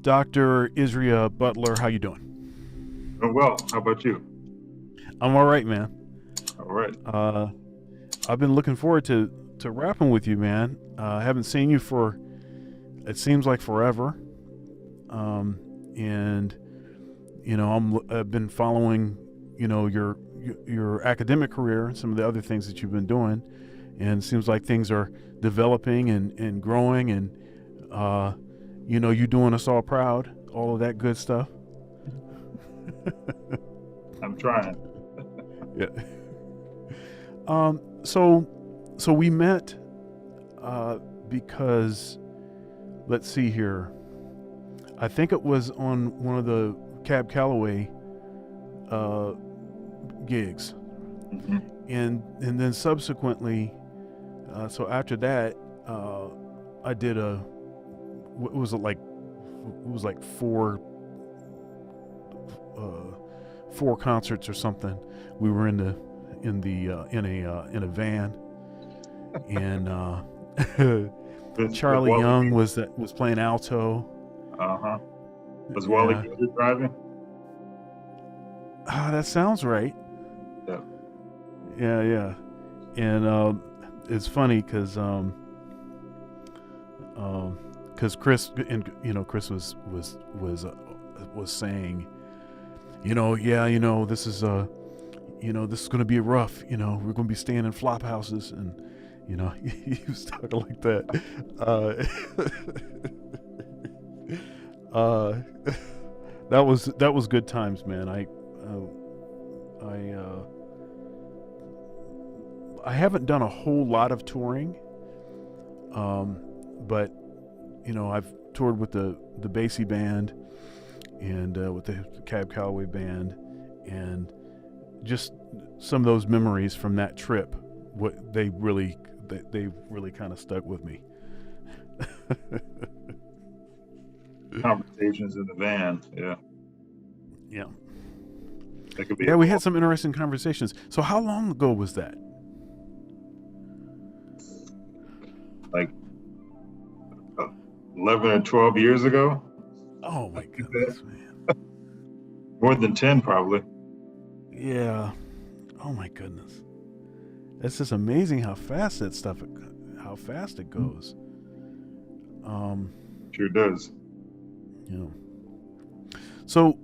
Dr. Isrea Butler, how you doing? Oh, well, how about you? I'm all right, man. All right. Uh, I've been looking forward to rapping with you, man. I haven't seen you for it seems like forever. Um, and I've been following, your academic career and some of the other things that you've been doing, and it seems like things are developing and growing, and uh, you doing us all proud, all of that good stuff. I'm trying. Yeah. So we met because let's see here. I think it was on one of the Cab Calloway uh, gigs, Hmm. and then subsequently, so after that, I did what was it like? It was like four concerts or something. We were in a van, and Was Charlie Wally? Young was playing alto. Uh-huh. Was Wally Yeah, Gator driving? that sounds right. Yeah. Yeah, yeah, and it's funny because Chris and Chris was saying, yeah, this is going to be rough. We're going to be staying in flop houses, and he was talking like that. Uh, that was good times, man. I haven't done a whole lot of touring, but I've toured with the Basie band and with the Cab Calloway band, and just some of those memories from that trip. What they really kind of stuck with me. Conversations in the van. Yeah. Yeah, That could be yeah. a We had some interesting conversations. So how long ago was that? like uh, 11 or 12 years ago. Oh I my think that goodness, man. more than 10 probably. Yeah. Oh my goodness. It's just amazing how fast it Mhm. goes. Um, Sure does. you know. So,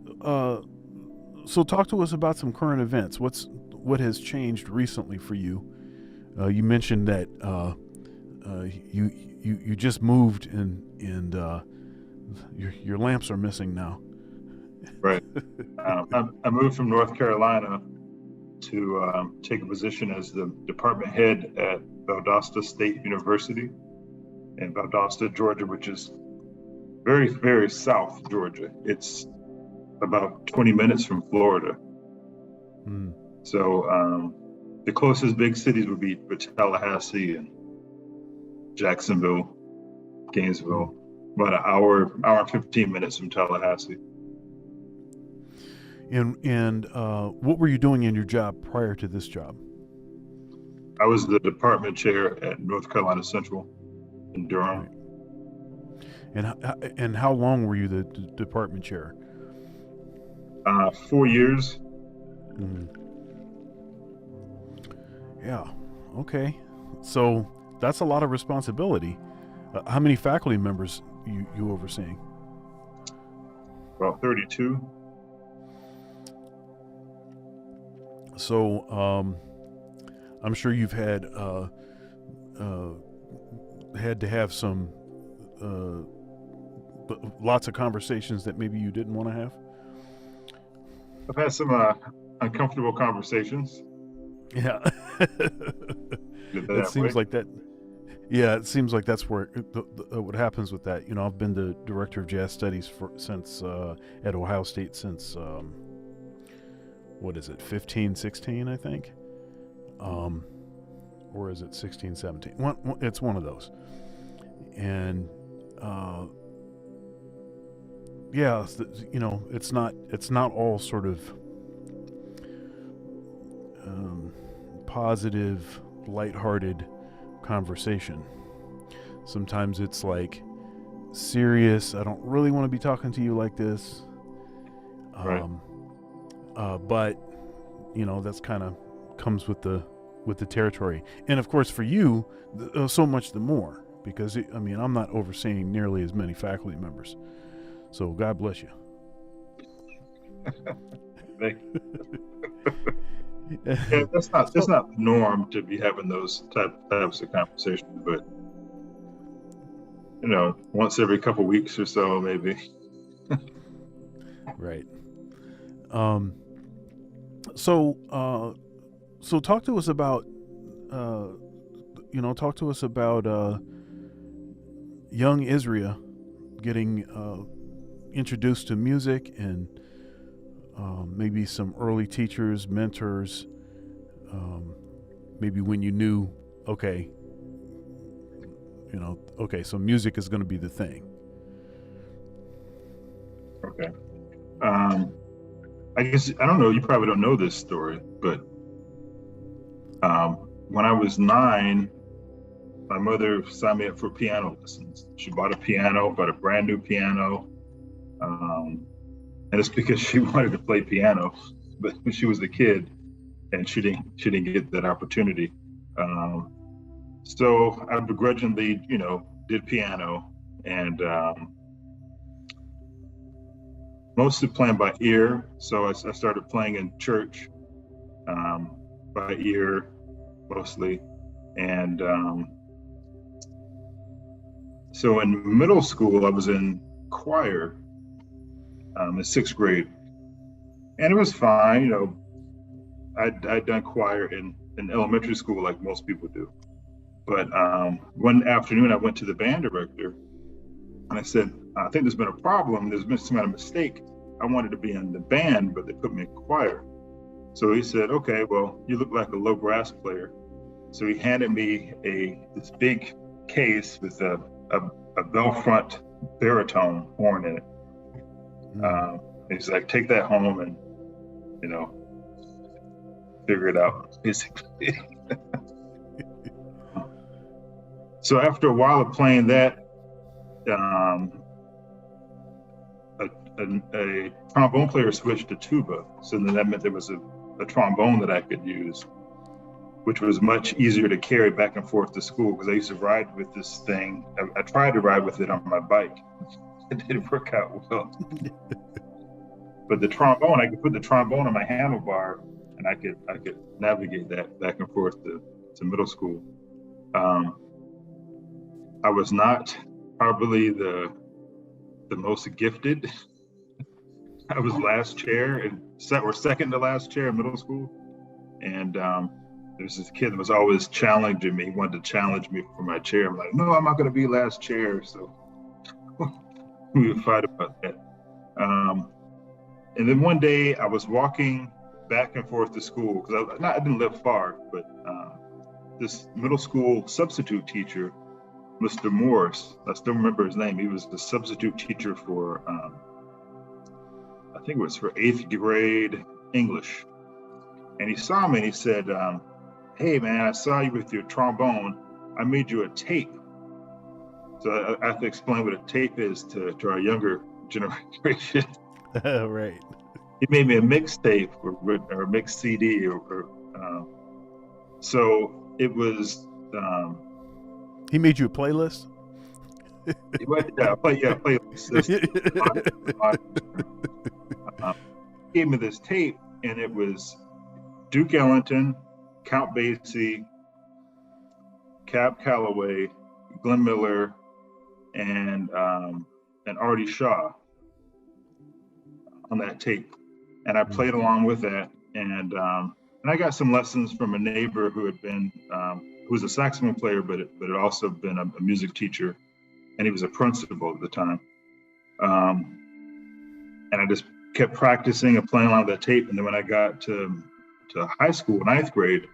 so talk to us about some current events. What has changed recently for you? You mentioned that you just moved, and your lamps are missing now. Right. I moved from North Carolina to take a position as the department head at Valdosta State University in Valdosta, Georgia, which is very, very south Georgia. It's about 20 minutes from Florida. Mm. So the closest big cities would be Tallahassee and Jacksonville, Mm. Gainesville, about an hour and 15 minutes from Tallahassee. And what were you doing in your job prior to this job? I was the department chair at North Carolina Central in Durham. Right. And how long were you the department chair? 4 years. Mm. Yeah. Okay. So that's a lot of responsibility. How many faculty members you overseeing? About 32. So I'm sure you've uh, had to have some uh, lots of conversations that maybe you didn't want to have. I've had some uncomfortable conversations. Yeah. Put it It that way. seems like that. Yeah, it seems like that's where what happens with that. I've been the director of jazz studies since at Ohio State since what is it, 15, 16, I think, um, or is it 16, 17? It's one of those, and uh, yeah, it's not all sort of positive, lighthearted conversation. Sometimes it's like serious. I don't really want to be talking to you like this. Right. But that's kind of comes with the territory. And of course, for you, so much the more, because I'm not overseeing nearly as many faculty members. So God bless you. Thank you. Yeah, that's not the norm to be having those types of conversations, but once every couple of weeks or so, maybe. Right. So talk to us about young Isrea getting introduced to music, and maybe some early teachers, mentors, maybe when you knew, okay, so music is going to be the thing. Okay. I guess, I don't know, you probably don't know this story, but when I was 9, my mother signed me up for piano lessons. She bought a brand new piano. And it's because she wanted to play piano, but when she was a kid and she didn't get that opportunity. So I begrudgingly, did piano, and mostly playing by ear. So I started playing in church by ear mostly. And so in middle school, I was in choir in 6th grade. And it was fine. I'd done choir in elementary school like most people do. But one afternoon, I went to the band director and I said, I think there's been a problem. There's been some kind of mistake. I wanted to be in the band, but they put me in choir. So he said, okay, well, you look like a low brass player. So he handed me this big case with a bell front baritone horn in it. He's like, take that home and, figure it out, basically. So after a while of playing that, a trombone player switched to tuba. So then that meant there was a trombone that I could use, which was much easier to carry back and forth to school, because I used to ride with this thing. I tried to ride with it on my bike. It didn't work out well. But the trombone, I could put the trombone on my handlebar, and I could navigate that back and forth to middle school. I was not probably the most gifted. I was last chair or second to last chair in middle school. And there was this kid that was always challenging me, wanted to challenge me for my chair. I'm like, no, I'm not going to be last chair. So we would fight about that. And then one day I was walking back and forth to school, because I didn't live far, but this middle school substitute teacher, Mr. Morris, I still remember his name. He was the substitute teacher for, I think it was for 8th grade English. And he saw me and he said, hey man, I saw you with your trombone. I made you a tape. So I have to explain what a tape is to our younger generation. Right. He made me a mixtape or a mixed CD so it was. He made you a playlist? Playlist. He gave me this tape, and it was Duke Ellington, Count Basie, Cab Calloway, Glenn Miller, and Artie Shaw on that tape. And I played along with that, and I got some lessons from a neighbor who had been who was a saxophone player, but had also been a music teacher, and he was a principal at the time. And I just kept practicing and playing along that tape. And then when I got to high school, 9th grade,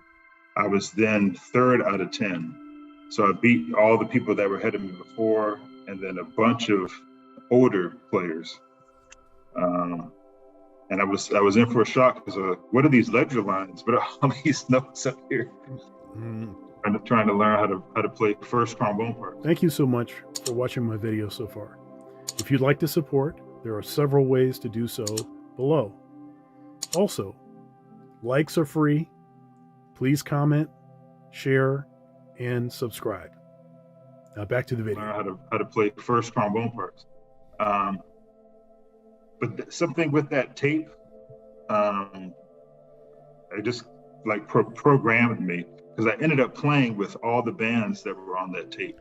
I was then 3rd out of 10. So I beat all the people that were ahead of me before, and then a bunch of older players. And I was in for a shock, because what are these ledger lines? What are all these notes up here? trying to learn how to play first trombone part. Thank you so much for watching my video so far. If you'd like to support, there are several ways to do so below. Also, likes are free. Please comment, share, and subscribe. Now back to the video. Learn how to play first trombone parts. But something with that tape, it just like programmed me, because I ended up playing with all the bands that were on that tape.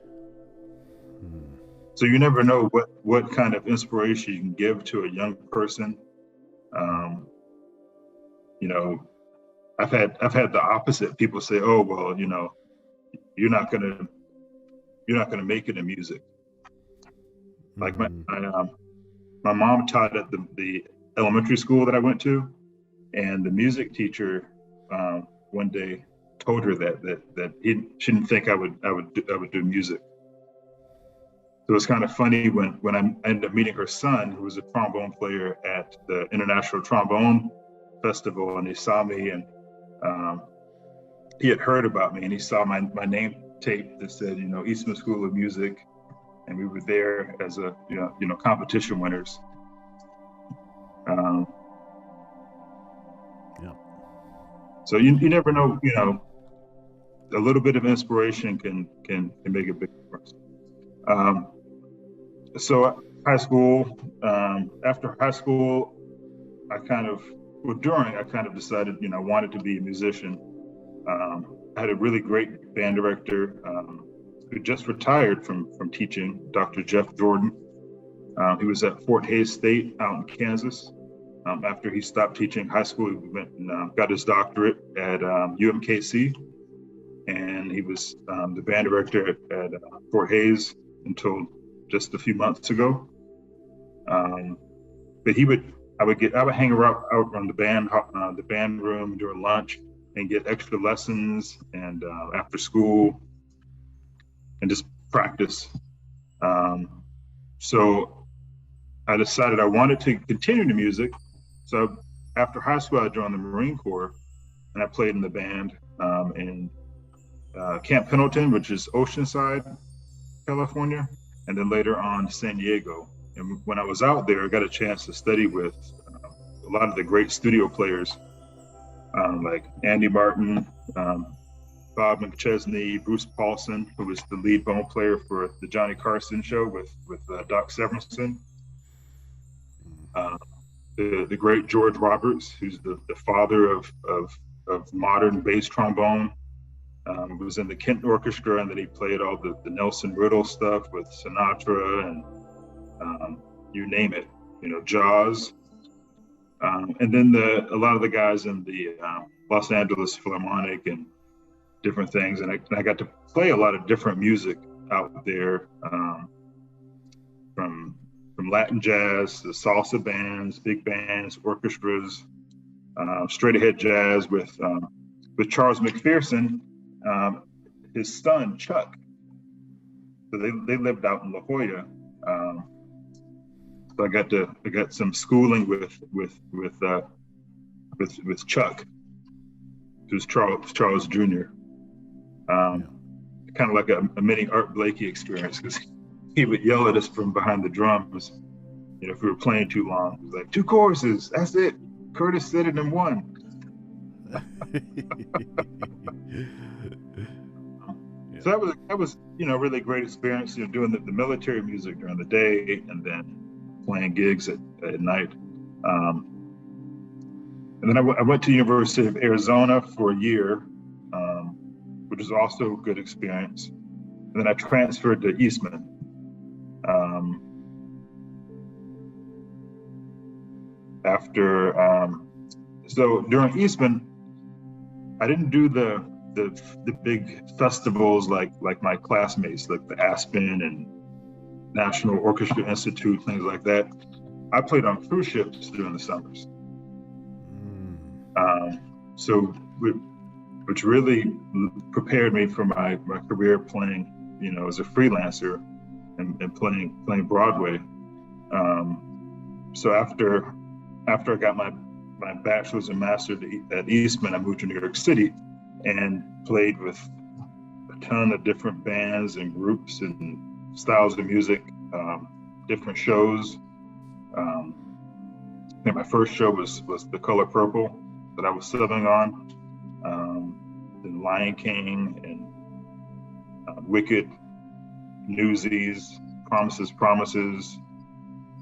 So you never know what kind of inspiration you can give to a young person. You know, I've had the opposite. People say, "Oh, well, you know, you're not gonna make it in music." Like my mom taught at the elementary school that I went to, and the music teacher one day told her that she didn't think I would do music. So it's kind of funny when I ended up meeting her son, who was a trombone player at the International Trombone Festival, and he saw me, and he had heard about me, and he saw my name tape that said, you know, Eastman School of Music, and we were there as a you know competition winners. Yeah. So you never know, you know, a little bit of inspiration can make a big difference. So high school, after high school, I kind of decided, you know, I wanted to be a musician. I had a really great band director who just retired from teaching, Dr. Jeff Jordan. He was at Fort Hays State out in Kansas. After he stopped teaching high school, he went and got his doctorate at UMKC. And he was the band director at Fort Hays until just a few months ago. But I would hang around out on the band room during lunch and get extra lessons and after school and just practice. So I decided I wanted to continue the music. So after high school, I joined the Marine Corps, and I played in the band in Camp Pendleton, which is Oceanside, California, and then later on San Diego. And when I was out there, I got a chance to study with a lot of the great studio players, like Andy Martin, Bob McChesney, Bruce Paulson, who was the lead bone player for the Johnny Carson show with Doc Severinsen. The great George Roberts, who's the father of modern bass trombone, was in the Kent Orchestra, and then he played all the Nelson Riddle stuff with Sinatra and you name it, you know, Jaws. And then a lot of the guys in the Los Angeles Philharmonic and different things, and I got to play a lot of different music out there, from Latin jazz to salsa bands, big bands, orchestras, straight ahead jazz with Charles McPherson, his son Chuck. So they lived out in La Jolla. So I got some schooling with Chuck, who's Charles Jr. Kind of like a mini Art Blakey experience, because he would yell at us from behind the drums, you know, if we were playing too long. He was like, 2 choruses, that's it. Curtis said it in 1. So that was you know, really great experience, you know, doing the military music during the day and then playing gigs at night. And then I went to the University of Arizona for a year, which was also a good experience. And then I transferred to Eastman. So during Eastman, I didn't do the big festivals like my classmates, like the Aspen and National Orchestra Institute, things like that. I played on cruise ships during the summers. Which really prepared me for my career playing, you know, as a freelancer and playing Broadway. So after I got my bachelor's and master's at Eastman, I moved to New York City and played with ton of different bands and groups and styles of music, different shows. I think my first show was The Color Purple that I was subbing on. Then Lion King and Wicked, Newsies, Promises,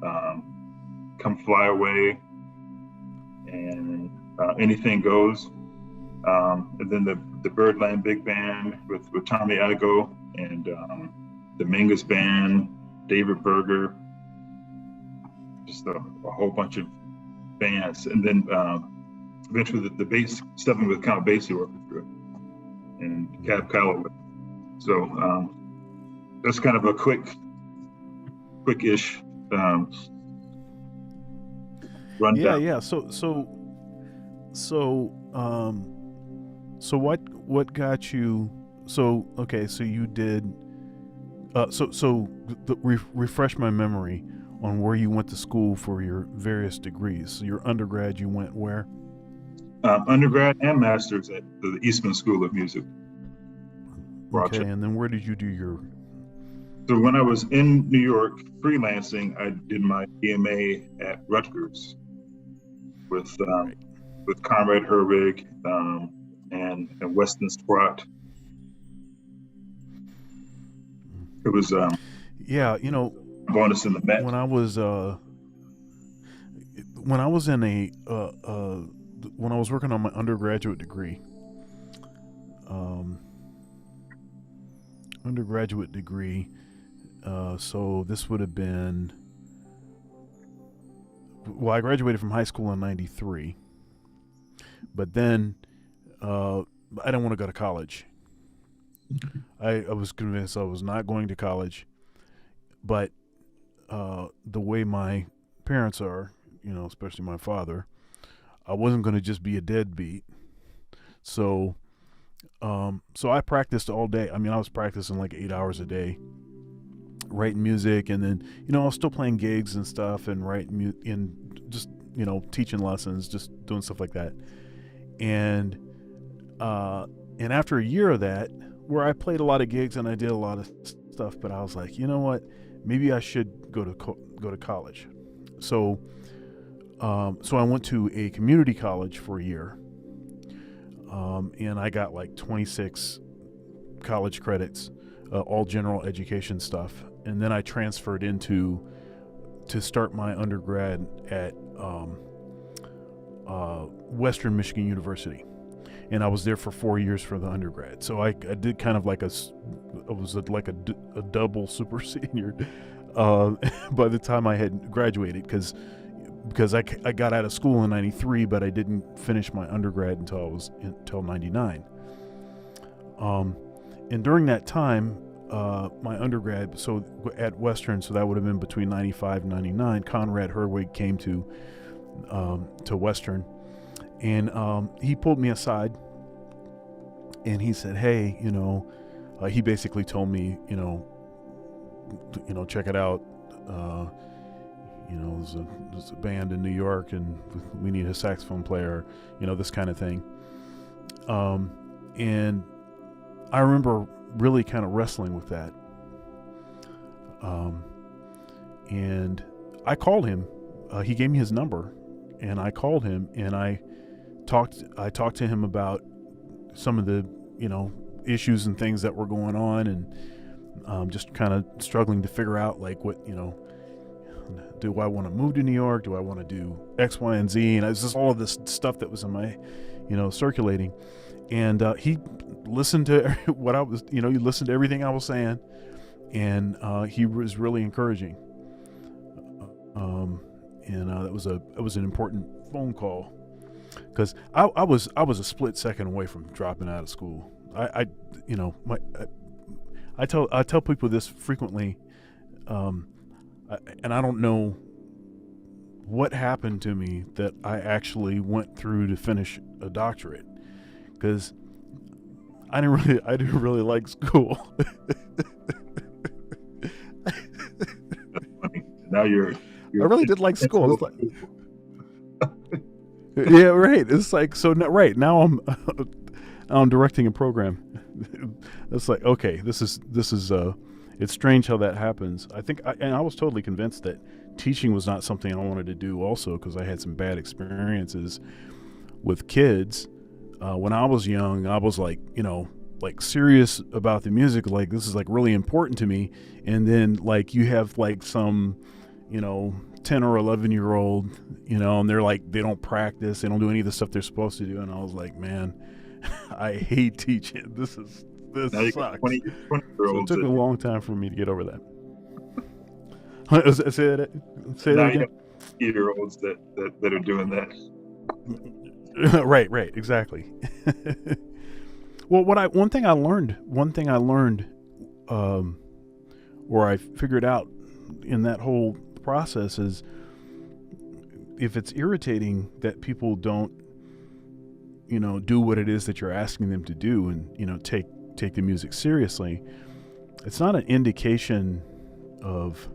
Come Fly Away, and Anything Goes. And then the Birdland Big Band with Tommy Igoe and the Mingus Band, David Berger, just a whole bunch of bands. And then eventually the bass, stepping with Count Basie Orchestra and Cab Calloway. So that's kind of a quick-ish rundown. Yeah. So what got you? So you did. Refresh my memory on where you went to school for your various degrees. So your undergrad, you went where? Undergrad and master's at the Eastman School of Music. Okay, and then where did you do your? So when I was in New York freelancing, I did my EMA at Rutgers with Conrad Herwig and Weston Sprott. It was bonus in the Met. When I was working on my undergraduate degree, so this would have been, well, I graduated from high school in '93, but then I didn't want to go to college. I was convinced I was not going to college, but the way my parents are, especially my father, I wasn't going to just be a deadbeat. So I practiced all day. I mean, I was practicing like 8 hours a day, writing music, and then I was still playing gigs and stuff, and writing and just teaching lessons, just doing stuff like that. And after a year of that, where I played a lot of gigs and I did a lot of stuff, but I was like, you know what, maybe I should go to college. So I went to a community college for a year, and I got like 26 college credits, all general education stuff, and then I transferred to start my undergrad at Western Michigan University. And I was there for 4 years for the undergrad. So I did kind of like a double super senior by the time I had graduated, because I got out of school in '93, but I didn't finish my undergrad until '99. And during that time, my undergrad, so at Western, so that would have been between '95 and '99. Conrad Herwig came to Western. And he pulled me aside, and he said, "Hey, he basically told me, check it out. There's a band in New York, and we need a saxophone player. This kind of thing." And I remember really kind of wrestling with that. And I called him. He gave me his number, and I called him, and I talked to him about some of the issues and things that were going on, and just kind of struggling to figure out like what do I want to move to New York, do I want to do X, Y, and Z, and it's just all of this stuff that was in my circulating. And he listened to what I was he listened to everything I was saying, and he was really encouraging. And it was an important phone call, because I was a split second away from dropping out of school. I tell people this frequently, and I don't know what happened to me that I actually went through to finish a doctorate, because I didn't really like school. Now you're I really did like school. It's like, yeah, right. It's like, so right now I'm directing a program. It's like, okay, this is it's strange how that happens. And I was totally convinced that teaching was not something I wanted to do also, because I had some bad experiences with kids. When I was young, I was like, like serious about the music, like this is like really important to me. And then like you have like some, 10 or 11-year-old, and they're like, they don't practice, they don't do any of the stuff they're supposed to do. And I was like, man, I hate teaching. This Now you sucks. got 20 So it year-olds. took a long time for me to get over that. Say it Now you again. got 8-year-olds that are doing that. Right, exactly. Well, one thing I learned, or I figured out in that whole process is, if it's irritating that people don't, do what it is that you're asking them to do, and take the music seriously, it's not an indication of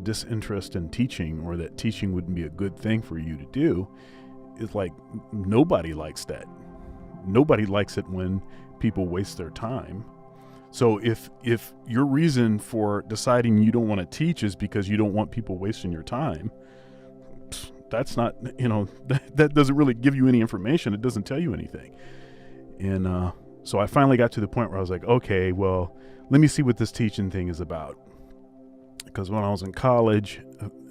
disinterest in teaching, or that teaching wouldn't be a good thing for you to do. It's like nobody likes that. Nobody likes it when people waste their time. So if your reason for deciding you don't want to teach is because you don't want people wasting your time, that's not, that doesn't really give you any information. It doesn't tell you anything. And so I finally got to the point where I was like, okay, well, let me see what this teaching thing is about. Because when I was in college,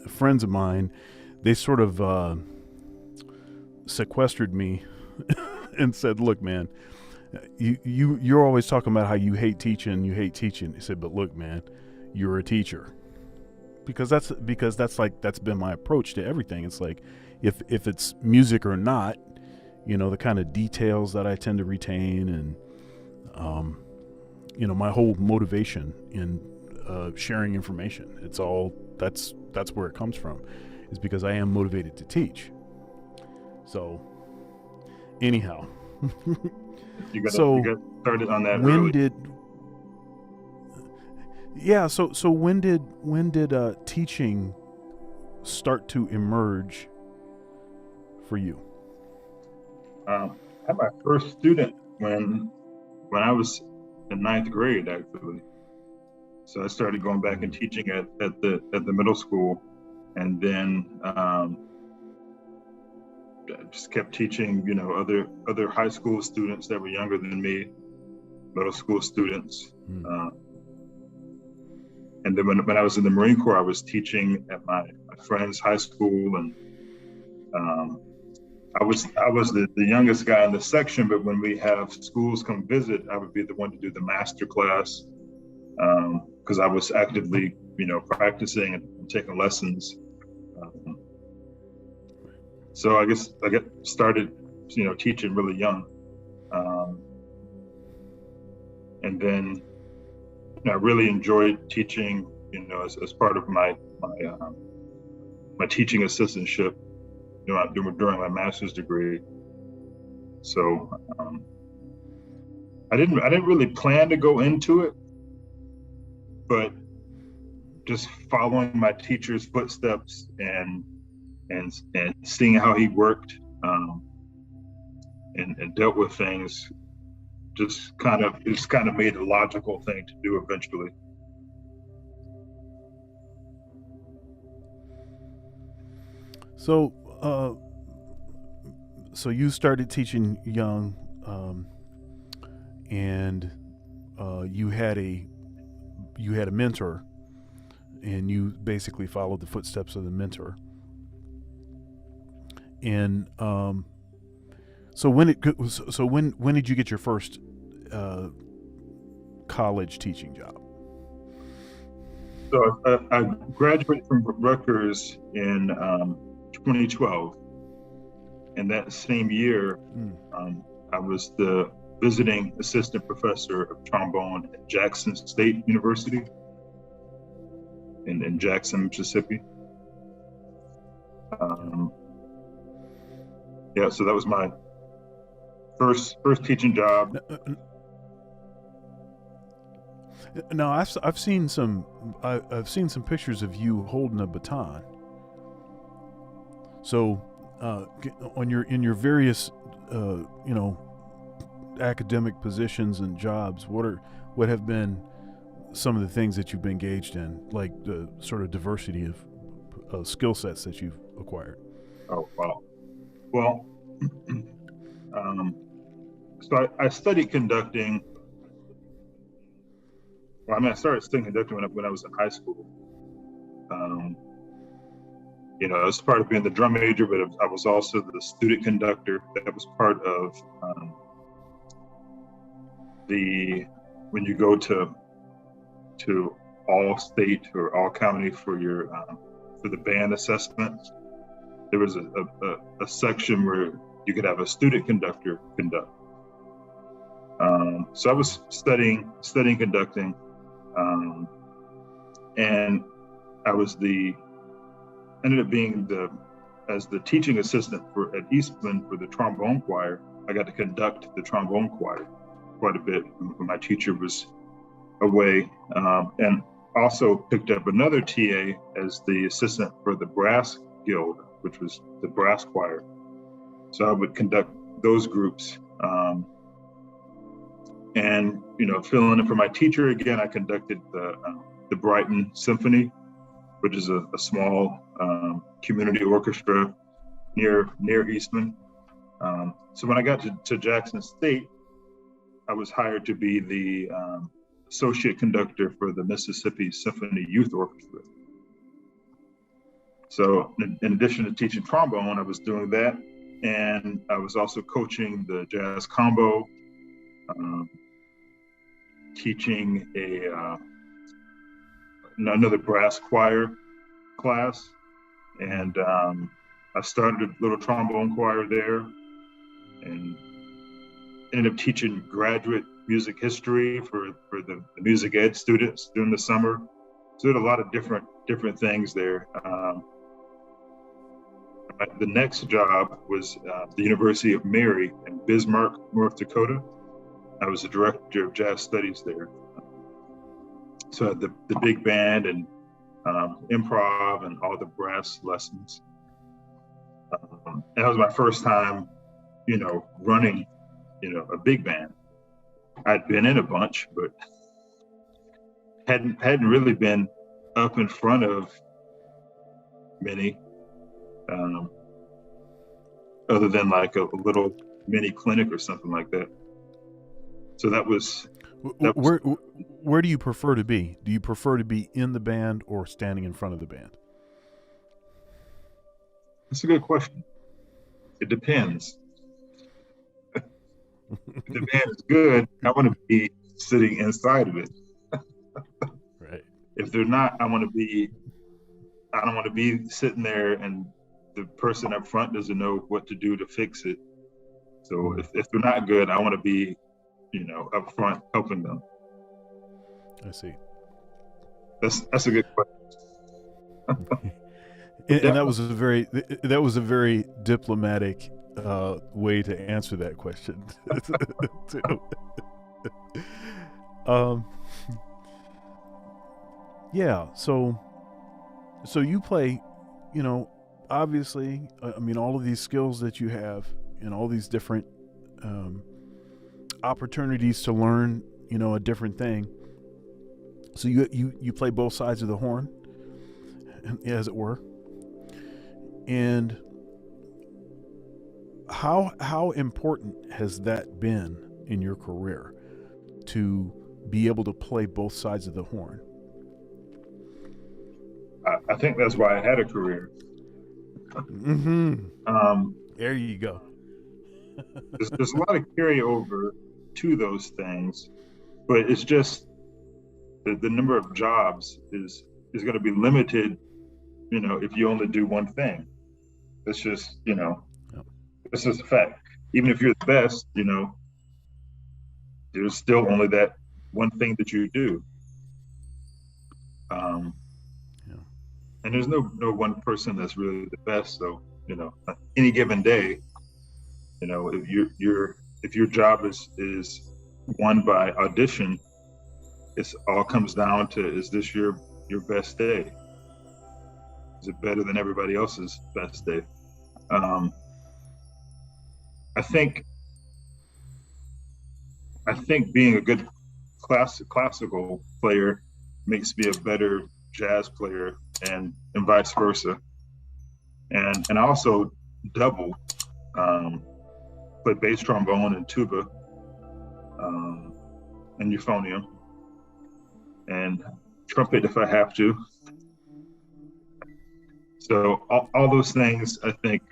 friends of mine, they sort of sequestered me and said, look, man, you're always talking about how you hate teaching. He said, but look, man, you're a teacher. Because that's been my approach to everything. It's like, if it's music or not, the kind of details that I tend to retain, and my whole motivation in sharing information. It's all that's where it comes from, is because I am motivated to teach. So anyhow, you got started on that when early. So when did teaching start to emerge for you? I had my first student when I was in 9th grade, actually. So I started going back and teaching at the middle school, and then just kept teaching, other high school students that were younger than me, middle school students. And then when I was in the Marine Corps, I was teaching at my friend's high school, and I was the youngest guy in the section, but when we have schools come visit, I would be the one to do the master class, because I was actively, practicing and taking lessons. So I guess I got started, teaching really young, and then I really enjoyed teaching, as part of my teaching assistantship, during my master's degree. So I didn't really plan to go into it, but just following my teacher's footsteps and seeing how he worked, and dealt with things, just kind of made a logical thing to do eventually. So so you started teaching young, and you had a mentor, and you basically followed the footsteps of the mentor. And so when did you get your first college teaching job? So I graduated from Rutgers in 2012, and that same year, I was the visiting assistant professor of trombone at Jackson State University in Jackson, Mississippi. So that was my first teaching job. Now I've seen some pictures of you holding a baton. So on in your various you know, academic positions and jobs, what have been some of the things that you've been engaged in, like the sort of diversity of skill sets that you've acquired? Oh, wow. Well, so I studied conducting. Well, I mean, I started studying conducting when I was in high school. You know, as part of being the drum major, but I was also the student conductor. That was part of when you go to all state or all county for your for the band assessment. There was a section where you could have a student conductor conduct. So I was studying conducting, and I was ended up being as the teaching assistant at Eastman for the trombone choir. I got to conduct the trombone choir quite a bit when my teacher was away, and also picked up another TA as the assistant for the brass guild, which was the brass choir. So I would conduct those groups, and you know, filling in for my teacher again. I conducted the Brighton Symphony, which is a small community orchestra near Eastman. So when I got to Jackson State, I was hired to be the associate conductor for the Mississippi Symphony Youth Orchestra. So in addition to teaching trombone, I was doing that, and I was also coaching the jazz combo, teaching another brass choir class, and I started a little trombone choir there, and ended up teaching graduate music history for the music ed students during the summer. So did a lot of different things there. The next job was the University of Mary in Bismarck, North Dakota. I was the director of jazz studies there. So I had the big band and improv and all the brass lessons. And that was my first time, you know, running, you know, a big band. I'd been in a bunch, but hadn't really been up in front of many, other than like a little mini clinic or something like that. So that was where do you prefer to be? Do you prefer to be in the band or standing in front of the band? That's a good question. It depends. If the band is good, I want to be sitting inside of it. Right. If they're not, I don't want to be sitting there and the person up front doesn't know what to do to fix it. So if they're not good, I want to be, you know, up front helping them. I see. That's a good question. And that was a very diplomatic way to answer that question. Yeah. So you play, you know, obviously, I mean, all of these skills that you have and all these different opportunities to learn, you know, a different thing. So you play both sides of the horn, as it were. And how important has that been in your career to be able to play both sides of the horn? I think that's why I had a career. Mm-hmm. There you go. there's a lot of carryover to those things, but it's just the number of jobs is going to be limited, you know, if you only do one thing. It's just, you know, it's just a fact. Even if you're the best, you know, there's still only that one thing that you do. And there's no one person that's really the best. So, you know, any given day, you know, if your job is won by audition, it's all comes down to, is this your best day? Is it better than everybody else's best day? Um, I think being a good classical player makes me a better jazz player, and vice versa. And I also double, um, play bass trombone and tuba, um, and euphonium, and trumpet if I have to. So all those things, I think,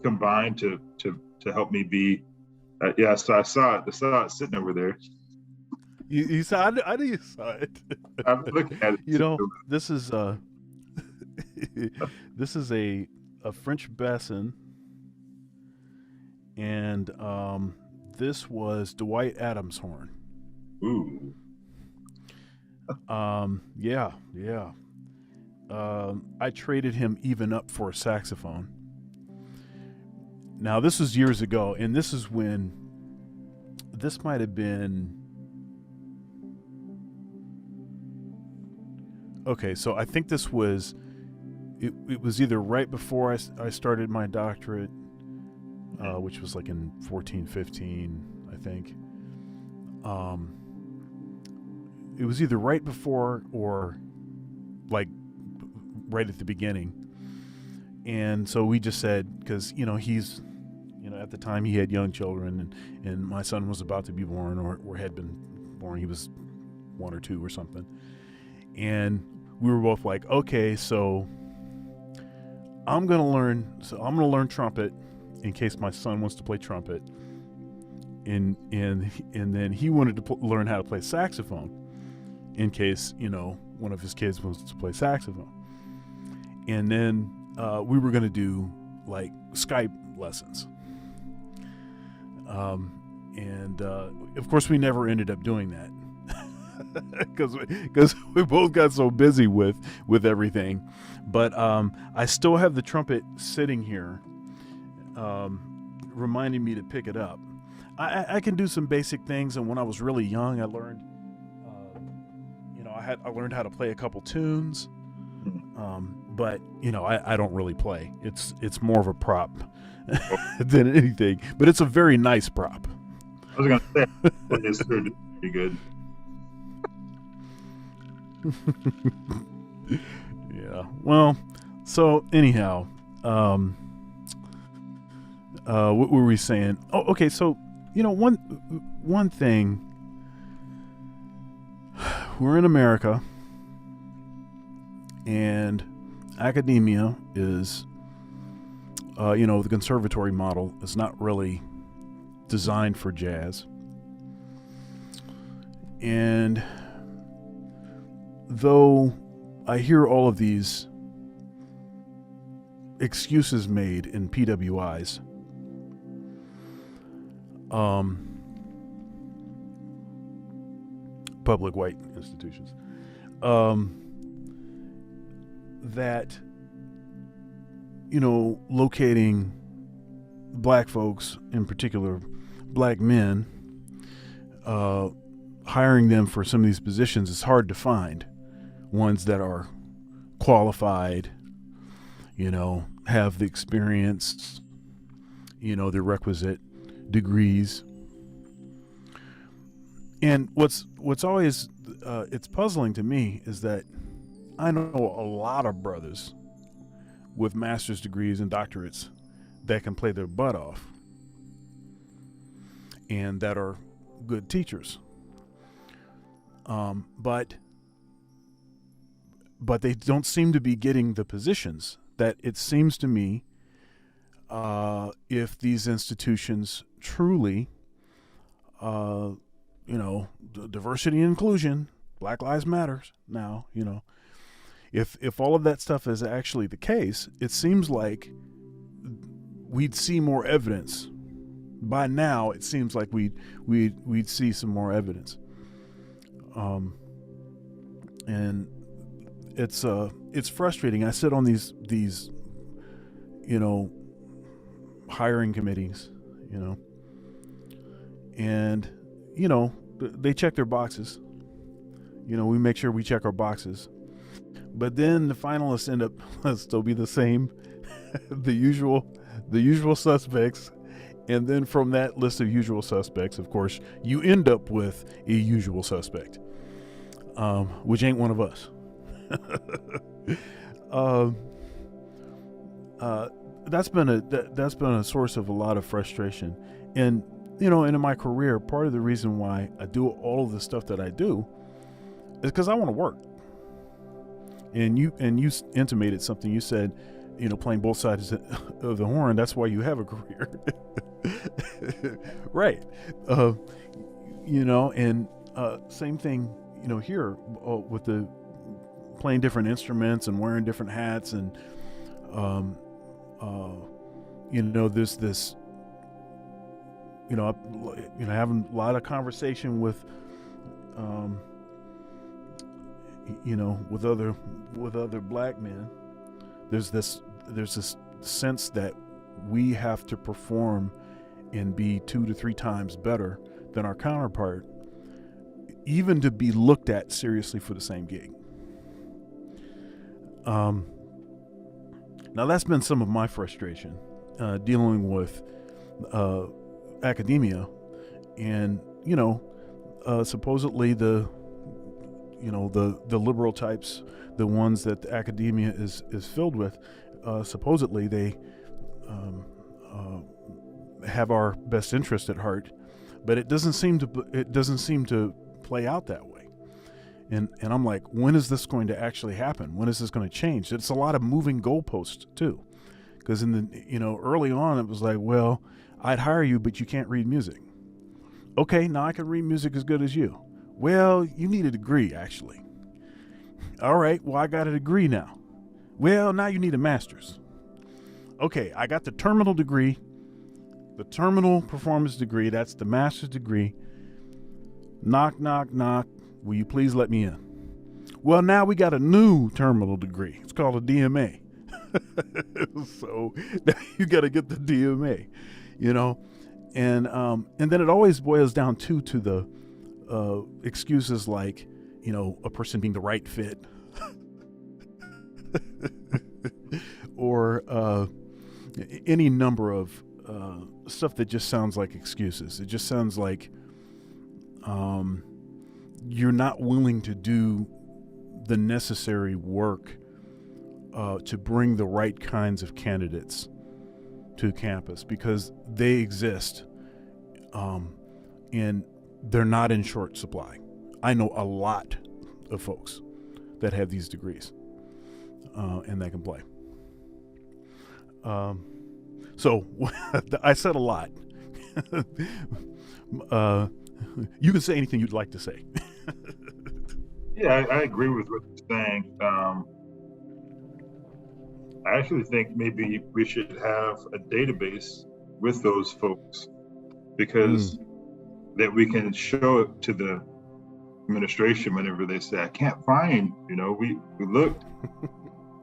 combine to help me be. Yeah, so I saw it sitting over there. You saw, I knew you saw it. I'm looking at it. You know, this is this is a French bassin, and this was Dwight Adams' horn. Ooh. Yeah, yeah. I traded him even up for a saxophone. Now this was years ago, and this is when this might have been. Okay, so I think this was. It was either right before I started my doctorate, which was like in 14, 15, I think. It was either right before or like right at the beginning. And so we just said, because, he's, at the time he had young children, and my son was about to be born or had been born. He was 1 or 2 or something. And we were both like, okay, so I'm going to learn trumpet in case my son wants to play trumpet. And then he wanted to learn how to play saxophone in case, one of his kids wants to play saxophone. And then we were going to do like Skype lessons. And of course we never ended up doing that because we both got so busy with everything. But I still have the trumpet sitting here, reminding me to pick it up. I can do some basic things, and when I was really young, I learned, I learned how to play a couple tunes. But I don't really play. It's more of a prop than anything. But it's a very nice prop. I was gonna say it's pretty good. Yeah. Well, so anyhow, what were we saying? Oh, okay. So one thing. We're in America, and academia is, the conservatory model is not really designed for jazz. And though I hear all of these excuses made in PWIs, public white institutions, that, locating black folks, in particular black men, hiring them for some of these positions is hard to find. Ones that are qualified, have the experience, the requisite degrees. And what's always it's puzzling to me is that I know a lot of brothers with master's degrees and doctorates that can play their butt off and that are good teachers. But they don't seem to be getting the positions that it seems to me, if these institutions truly, diversity and inclusion, Black Lives Matters now, if all of that stuff is actually the case, it seems like we'd see more evidence. By now, it seems like we'd see some more evidence. And it's frustrating. I sit on these hiring committees, and they check their boxes. We make sure we check our boxes, But then the finalists end up still be the same, the usual suspects. And then from that list of usual suspects, of course, you end up with a usual suspect, which ain't one of us. um, that's been a source of a lot of frustration. And in my career, part of the reason why I do all of the stuff that I do is because I want to work. And you intimated something. You said, playing both sides of the horn. That's why you have a career, right? And same thing, here with the playing different instruments and wearing different hats, and there's this, having a lot of conversation with, with other black men. There's this sense that we have to perform and be 2 to 3 times better than our counterpart, even to be looked at seriously for the same gig. Now that's been some of my frustration, dealing with academia, and supposedly the liberal types, the ones that the academia is filled with, supposedly they have our best interest at heart, but it doesn't seem to play out that way. And I'm like, when is this going to actually happen? When is this going to change? It's a lot of moving goalposts too, because in the early on it was like, well, I'd hire you, but you can't read music. Okay, now I can read music as good as you. Well, you need a degree, actually. All right, well, I got a degree now. Well, now you need a master's. Okay, I got the terminal degree, the terminal performance degree. That's the master's degree. Knock, knock, knock. Will you please let me in? Well, now we got a new terminal degree. It's called a DMA. So now you got to get the DMA, and then it always boils down to the excuses like, a person being the right fit, or any number of stuff that just sounds like excuses. It just sounds like you're not willing to do the necessary work to bring the right kinds of candidates to campus, because they exist, and they're not in short supply. I know a lot of folks that have these degrees, and that can play. So I said a lot. You can say anything you'd like to say. Yeah, I agree with what you're saying. I actually think maybe we should have a database with those folks, because that we can show it to the administration whenever they say, I can't find, we looked,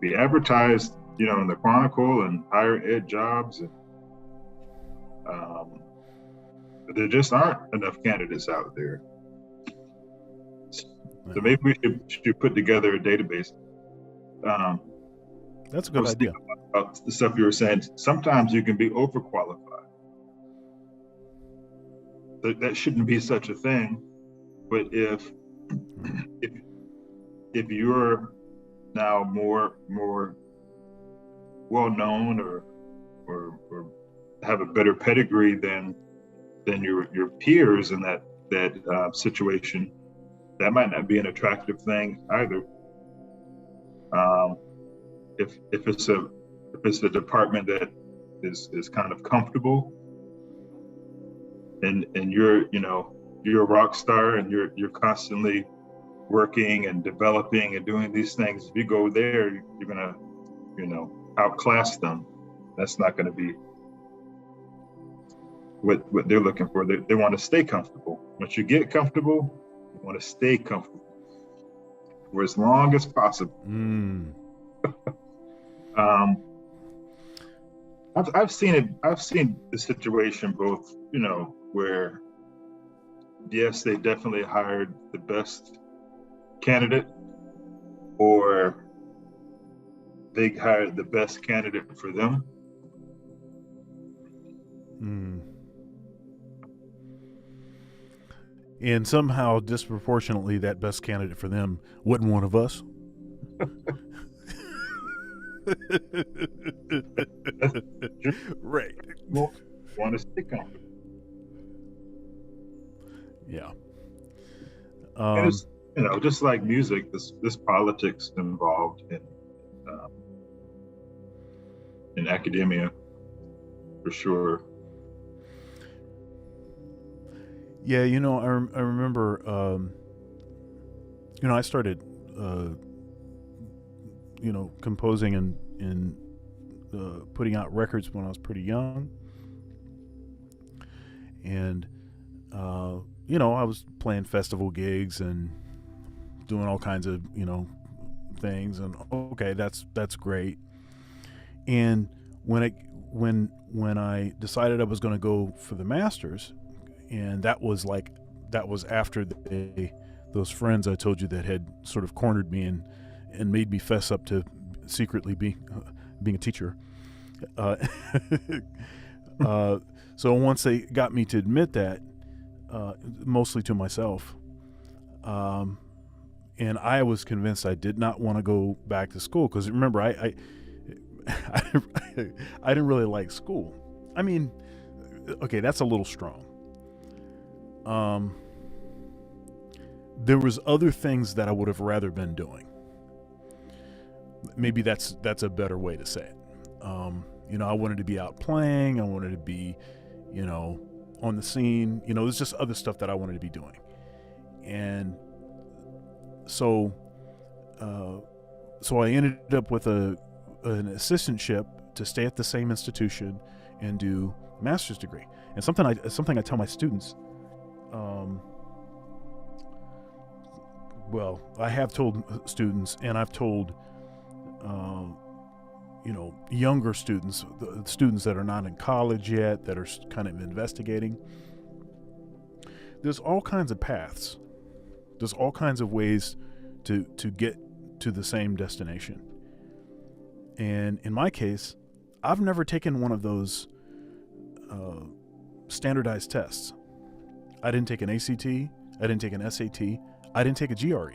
we advertised, in the Chronicle and higher ed jobs, and but there just aren't enough candidates out there. So maybe we should put together a database. That's a good idea. About the stuff you were saying, sometimes you can be overqualified. That shouldn't be such a thing. But if you're now more well known, or have a better pedigree than your peers in that situation, that might not be an attractive thing either. If it's a department that is kind of comfortable, and you're a rock star, and you're constantly working and developing and doing these things, if you go there, you're gonna outclass them. That's not going to be what they're looking for. They want to stay comfortable. Once you get comfortable, you want to stay comfortable for as long as possible. I've seen the situation both, where yes, they definitely hired the best candidate, or they hired the best candidate for them. And somehow, disproportionately, that best candidate for them wasn't one of us. Right. Want to stick on. Yeah. And it's, just like music, this politics involved in academia, for sure. Yeah, I remember, I started, composing and putting out records when I was pretty young. And, I was playing festival gigs and doing all kinds of, things. And okay, that's great. And when I decided I was going to go for the masters, and that was after those friends I told you that had sort of cornered me and made me fess up to secretly being a teacher. So once they got me to admit that, mostly to myself, and I was convinced I did not want to go back to school, because remember, I didn't really like school. I mean, okay, that's a little strong. There was other things that I would have rather been doing. Maybe that's a better way to say it. I wanted to be out playing. I wanted to be, on the scene. There's just other stuff that I wanted to be doing. And so I ended up with an assistantship to stay at the same institution and do a master's degree. And something I tell my students, well, I have told students, and I've told, younger students, the students that are not in college yet, that are kind of investigating. There's all kinds of paths. There's all kinds of ways to get to the same destination. And in my case, I've never taken one of those standardized tests. I didn't take an ACT. I didn't take an SAT. I didn't take a GRE.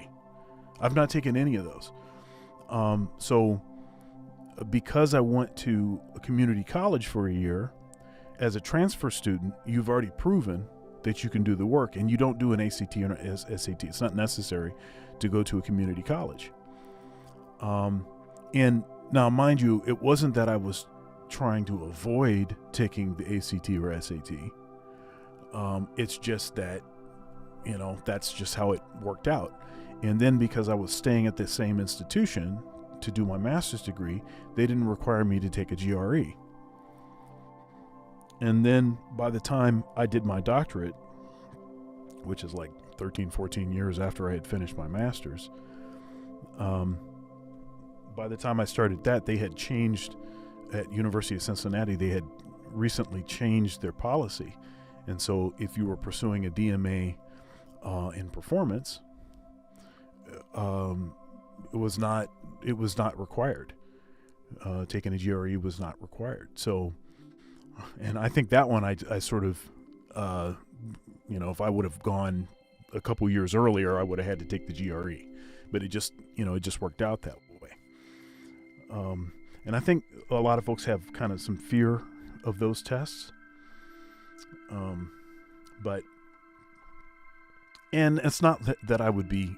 I've not taken any of those. So because I went to a community college for a year, as a transfer student, you've already proven that you can do the work, and you don't do an ACT or an SAT. It's not necessary to go to a community college. And now, mind you, it wasn't that I was trying to avoid taking the ACT or SAT. It's just that, that's just how it worked out. And then because I was staying at the same institution to do my master's degree, they didn't require me to take a GRE. And then by the time I did my doctorate, which is like 13, 14 years after I had finished my master's, by the time I started that, they had changed at University of Cincinnati. They had recently changed their policy. And so if you were pursuing a DMA in performance, it was not required. Taking a GRE was not required. So, and I think that one I sort of, if I would have gone a couple years earlier, I would have had to take the GRE. But it just worked out that way. And I think a lot of folks have kind of some fear of those tests. But, and it's not that I would be,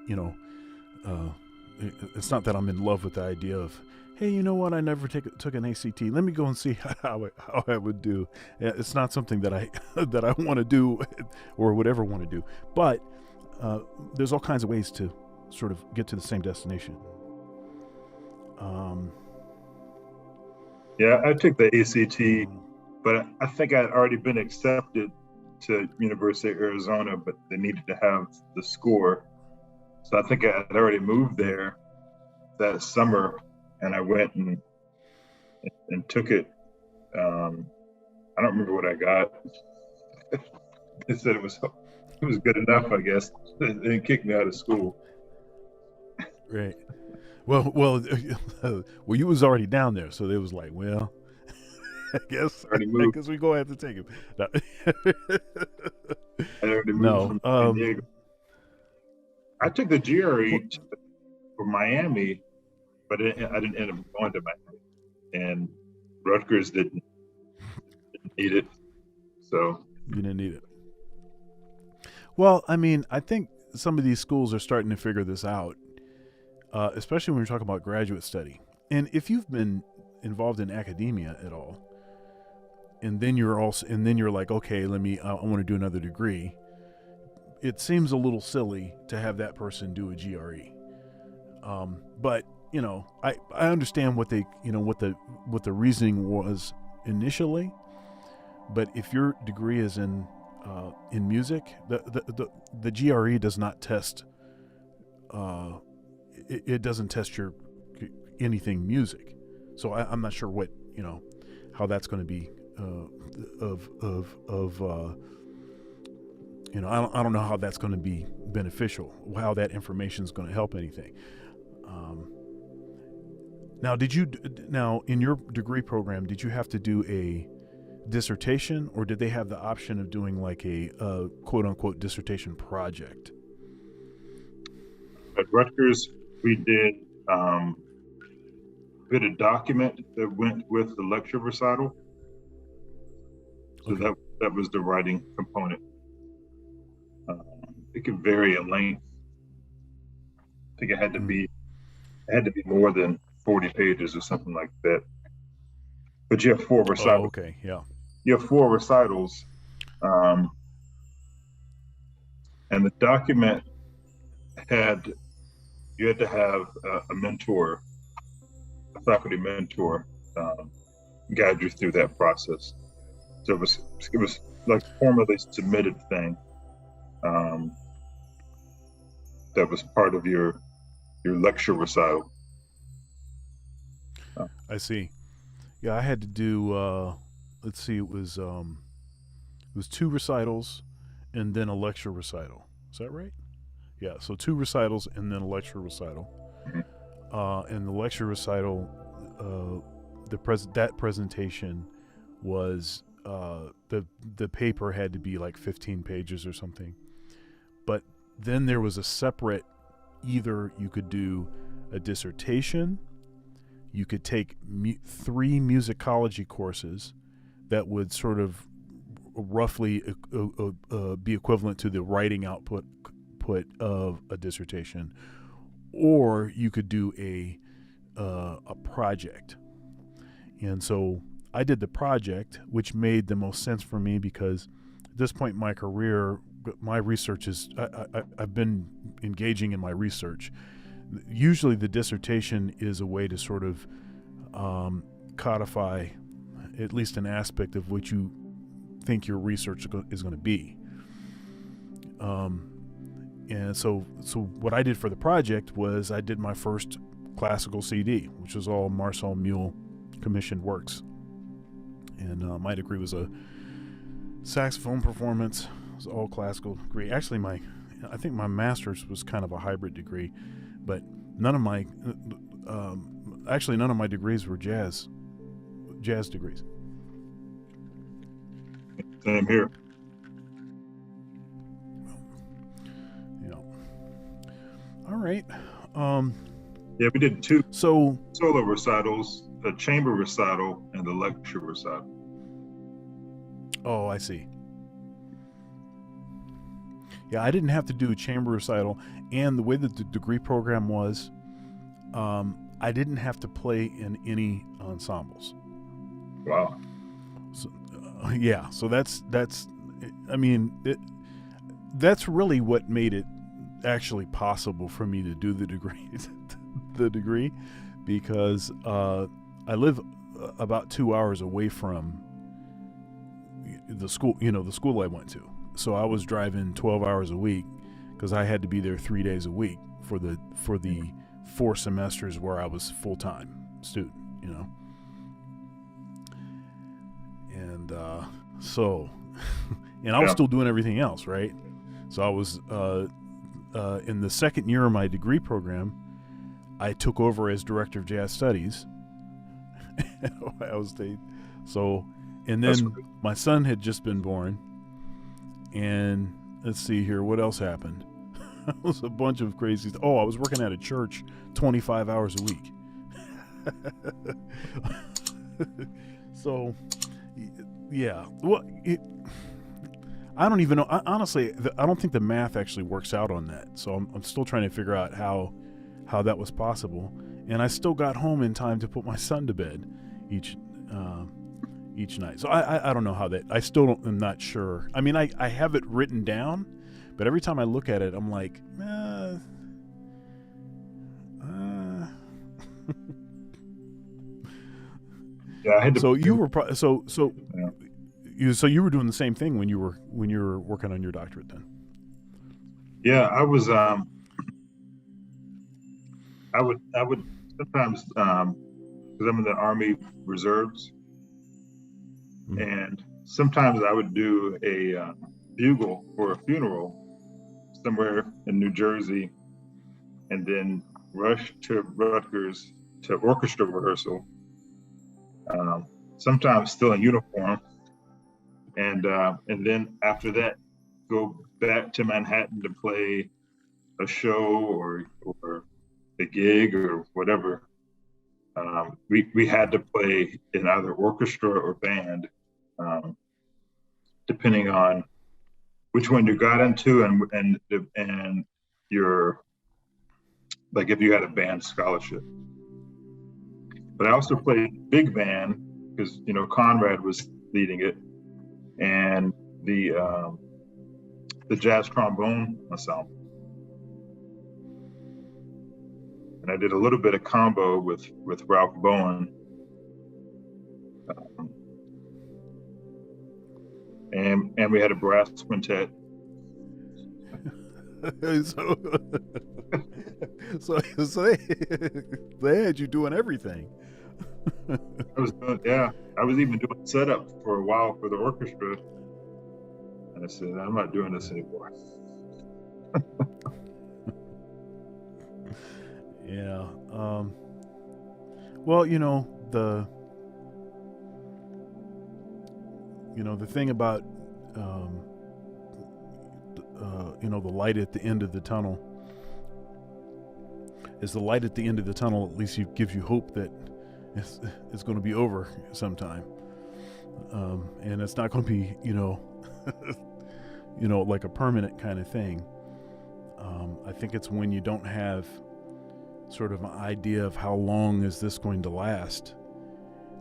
it's not that I'm in love with the idea of, hey, you know what? I never took an ACT. Let me go and see how I would do. It's not something that I want to do or would ever want to do. But there's all kinds of ways to sort of get to the same destination. Yeah, I took the ACT, but I think I'd already been accepted to University of Arizona, but they needed to have the score. So I think I had already moved there that summer, and I went and took it. I don't remember what I got. They said it was good enough, I guess. They didn't kick me out of school. Right. Well, you was already down there, so they was like, well, I guess I already I moved. guess we go ahead and take him. No, I already moved no. from San Diego. I took the Well, GRE for Miami, but I didn't end up going to Miami, and Rutgers didn't need it. So you didn't need it. Well, I mean, I think some of these schools are starting to figure this out, especially when you're talking about graduate study. And if you've been involved in academia at all, and then you're like, okay, I want to do another degree. It seems a little silly to have that person do a GRE. But I understand what the reasoning was initially. But if your degree is in music, the GRE does not test. It doesn't test your anything music. So I'm not sure what how that's going to be I don't know how that's going to be beneficial, how that information is going to help anything. Now in your degree program, did you have to do a dissertation, or did they have the option of doing like a quote unquote dissertation project? at Rutgers, we did a document that went with the lecture recital. So Okay. that was the writing component. It could vary in length. I think it had to be more than 40 pages or something like that. But you have four Oh, recitals. okay, yeah. You have four recitals, and the document you had to have a mentor, a faculty mentor, guide you through that process. So it was like a formally submitted thing that was part of your lecture recital. I see. Yeah, I had to do. Let's see, it was two recitals, and then a lecture recital. Is that right? Yeah. So two recitals and then a lecture recital. And the lecture recital, that presentation was the paper had to be like 15 pages or something. But then there was a separate. Either you could do a dissertation, you could take 3 musicology courses that would sort of roughly be equivalent to the writing output of a dissertation, or you could do a project. And so I did the project, which made the most sense for me because at this point in my career, my research is I've been engaging in my research. Usually the dissertation is a way to sort of codify at least an aspect of what you think your research is going to be. And so what I did for the project was I did my first classical CD, which was all Marcel Mule commissioned works. And my degree was a saxophone performance. It was all classical degree. Actually, I think my master's was kind of a hybrid degree, but none of my degrees were jazz degrees. Same here. All right. Yeah, we did 2 So solo recitals, a chamber recital, and a lecture recital. Oh, I see. Yeah, I didn't have to do a chamber recital, and the way that the degree program was, I didn't have to play in any ensembles. Wow. So, yeah, so that's I mean, that's really what made it actually possible for me to do the degree, because I live about 2 hours away from the school I went to. So I was driving 12 hours a week because I had to be there 3 days a week for the 4 semesters where I was full-time student, and so and I was still doing everything else, right? So I was in the second year of my degree program, I took over as director of jazz studies at Ohio State. So, and then my son had just been born. And let's see here, what else happened? It was a bunch of crazy. I was working at a church 25 hours a week. So, yeah. Well, I don't even know. Honestly, I don't think the math actually works out on that. So I'm still trying to figure out how that was possible. And I still got home in time to put my son to bed each night. So I don't know how that. I still am not sure. I mean, I have it written down, but every time I look at it, I'm like, Yeah, I had to. So you were Yeah. you were doing the same thing when you were working on your doctorate then. Yeah, I was. I would sometimes, because I'm in the Army Reserves, and sometimes I would do a bugle for a funeral somewhere in New Jersey, and then rush to Rutgers to orchestra rehearsal. Sometimes still in uniform, and then after that, go back to Manhattan to play a show or a gig or whatever. We had to play in either orchestra or band, depending on which one you got into and your, like, if you had a band scholarship. But I also played big band because Conrad was leading it, and the jazz trombone ensemble. And I did a little bit of combo with Ralph Bowen. And we had a brass quintet. so they had you doing everything. I was even doing setup for a while for the orchestra. And I said, I'm not doing this anymore. Yeah. Well, the thing about the light at the end of the tunnel is the light at the end of the tunnel. At least gives you hope that it's going to be over sometime, and it's not going to be like a permanent kind of thing. I think it's when you don't have sort of an idea of how long is this going to last,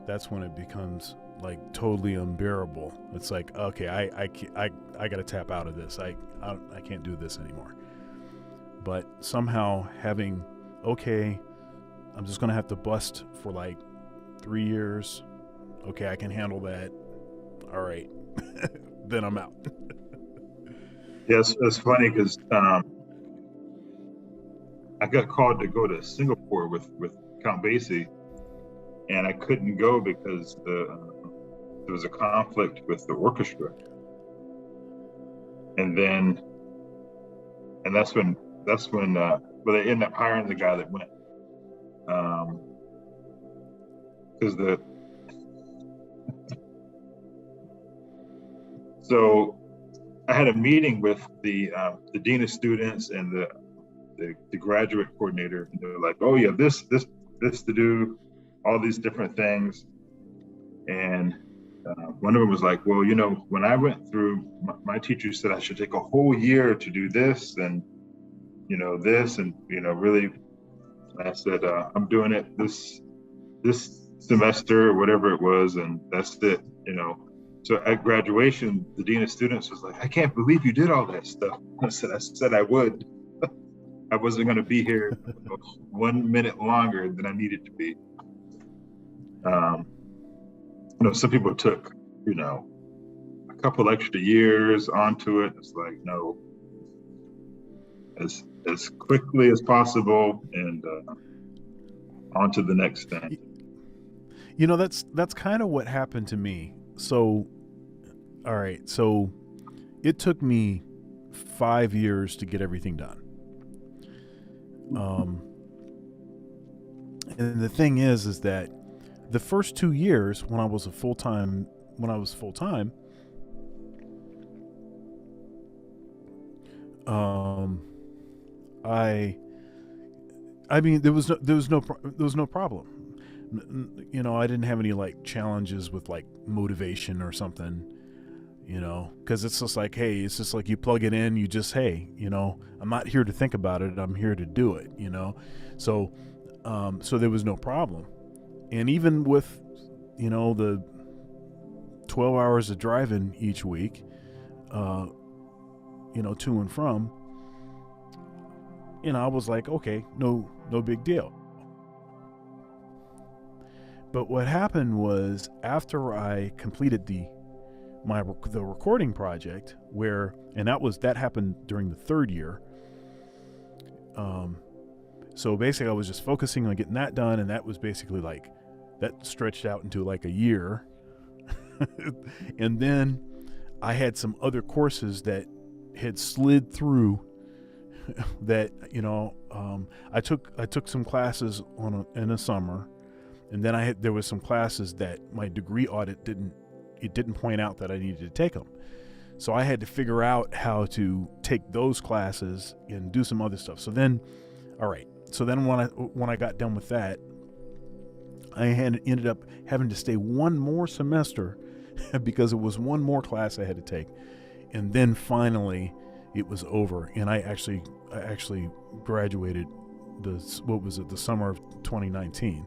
that's when it becomes like totally unbearable. It's like, okay, I got to tap out of this. I can't do this anymore. But somehow having, okay, I'm just going to have to bust for like 3 years. Okay, I can handle that. All right. Then I'm out. Yes, it's funny because I got called to go to Singapore with Count Basie, and I couldn't go because there was a conflict with the orchestra. And that's when they ended up hiring the guy that went, because so I had a meeting with the dean of students and the graduate coordinator, and they were like, oh, you have this to do, all these different things. And one of them was like, well, when I went through, my teacher said I should take a whole year to do this and, this and, really. And I said, I'm doing it this semester or whatever it was, and that's it, So at graduation, the dean of students was like, I can't believe you did all that stuff. I said I would. I wasn't going to be here 1 minute longer than I needed to be. Some people took, a couple extra years onto it. It's like, no, as quickly as possible and on to the next thing. That's kind of what happened to me. So, all right. So it took me 5 years to get everything done. and the thing is that the first 2 years when I was full time, I mean there was no problem. You know, I didn't have any like challenges with like motivation or something. You know, because it's just like, hey, it's just like you plug it in, you just, hey, you know, I'm not here to think about it, I'm here to do it, you know. So so there was no problem. And even with, you know, the 12 hours of driving each week, you know, to and from, you know, I was like, okay, no big deal. But what happened was after I completed the recording project, and that happened during the third year. So basically I was just focusing on getting that done, and that was basically like, that stretched out into like a year. And then I had some other courses that had slid through that, you know, I took some classes in the summer, and then there was some classes that my degree audit didn't point out that I needed to take them. So I had to figure out how to take those classes and do some other stuff. So then, all right. So then when I got done with that, I ended up having to stay one more semester because it was one more class I had to take. And then finally it was over, and I actually graduated the summer of 2019.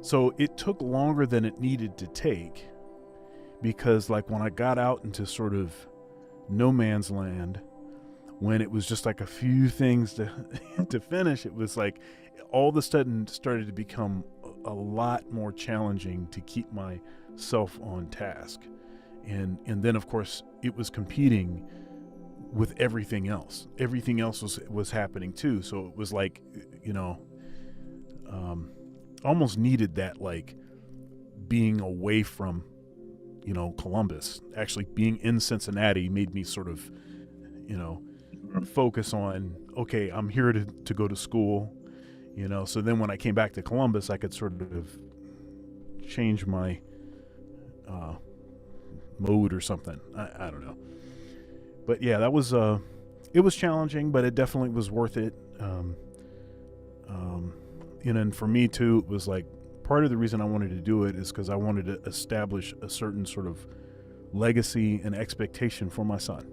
So it took longer than it needed to take, because like when I got out into sort of no man's land, when it was just like a few things to finish, it was like all of a sudden started to become a lot more challenging to keep myself on task. And then of course it was competing with everything else. Everything else was happening too. So it was like, you know, almost needed that, like being away from, you know, Columbus. Actually being in Cincinnati made me sort of, you know, focus on, okay, I'm here to go to school, you know. So then when I came back to Columbus, I could sort of change my mode or something. I don't know. But yeah, that was it was challenging, but it definitely was worth it. You know, and for me too, it was like part of the reason I wanted to do it is because I wanted to establish a certain sort of legacy and expectation for my son.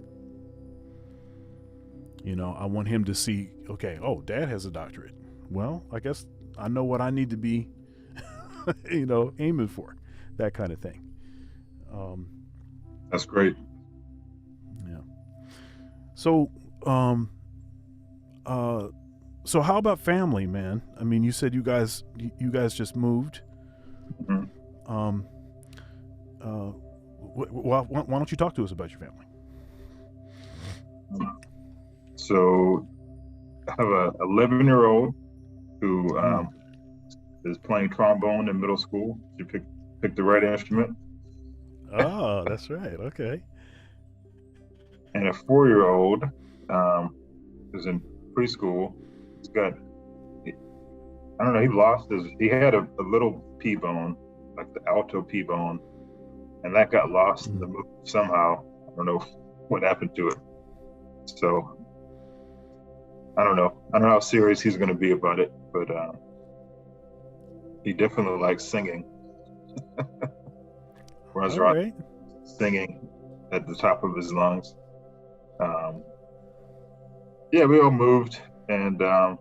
You know, I want him to see, okay, oh, dad has a doctorate. Well, I guess I know what I need to be, you know, aiming for, that kind of thing. That's great. Yeah. So, so how about family, man? I mean, you said you guys just moved. Mm-hmm. Why don't you talk to us about your family? So I have a 11-year-old who is playing trombone in middle school. She picked the right instrument. Oh, that's right. Okay. And a 4-year-old who's in preschool. He's got, I don't know, he had a little P bone, like the alto P bone, and that got lost in the move somehow. I don't know what happened to it. So I don't know how serious he's going to be about it, but he definitely likes singing. Runs around singing at the top of his lungs. Yeah, we all moved, and it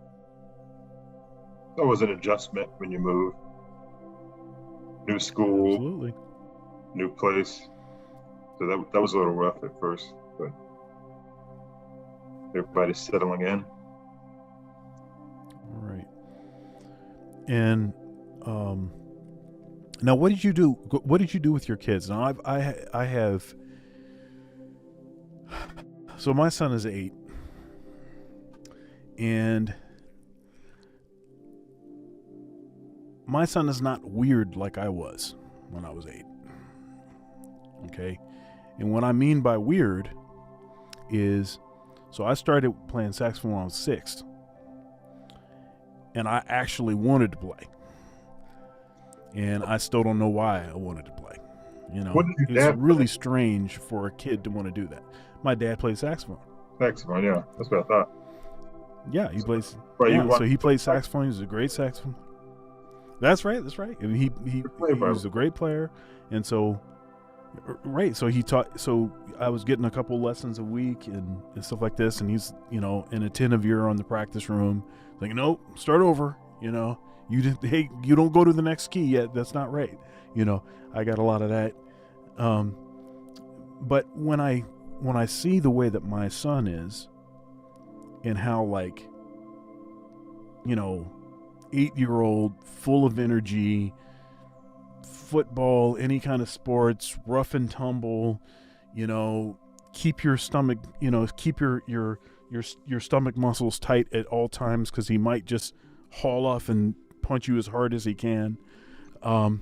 was an adjustment when you move. New school, absolutely. New place. So that was a little rough at first, but everybody's settling in. All right. And now, what did you do? What did you do with your kids? Now, I have. So my son is 8, and my son is not weird like I was when I was 8. Okay, and what I mean by weird is, so I started playing saxophone when I was 6. and I actually wanted to play. And I still don't know why I wanted to play. You know, What did your it's dad really play? strange for a kid to want to do that. My dad plays saxophone. Saxophone, yeah, that's what I thought. Yeah, he plays. Right, you Yeah, want so he plays saxophone. He's a great saxophone. That's right. That's right. And he play by was a great player, and so right. So he taught. So I was getting a couple lessons a week and stuff like this, and he's an attentive ear on the practice room. Like, nope, start over. You didn't. Hey, you don't go to the next key yet. That's not right. I got a lot of that. But when I see the way that my son is, and how 8-year-old, full of energy, football, any kind of sports, rough and tumble, keep your stomach, keep your stomach muscles tight at all times, because he might just haul off and punch you as hard as he can. And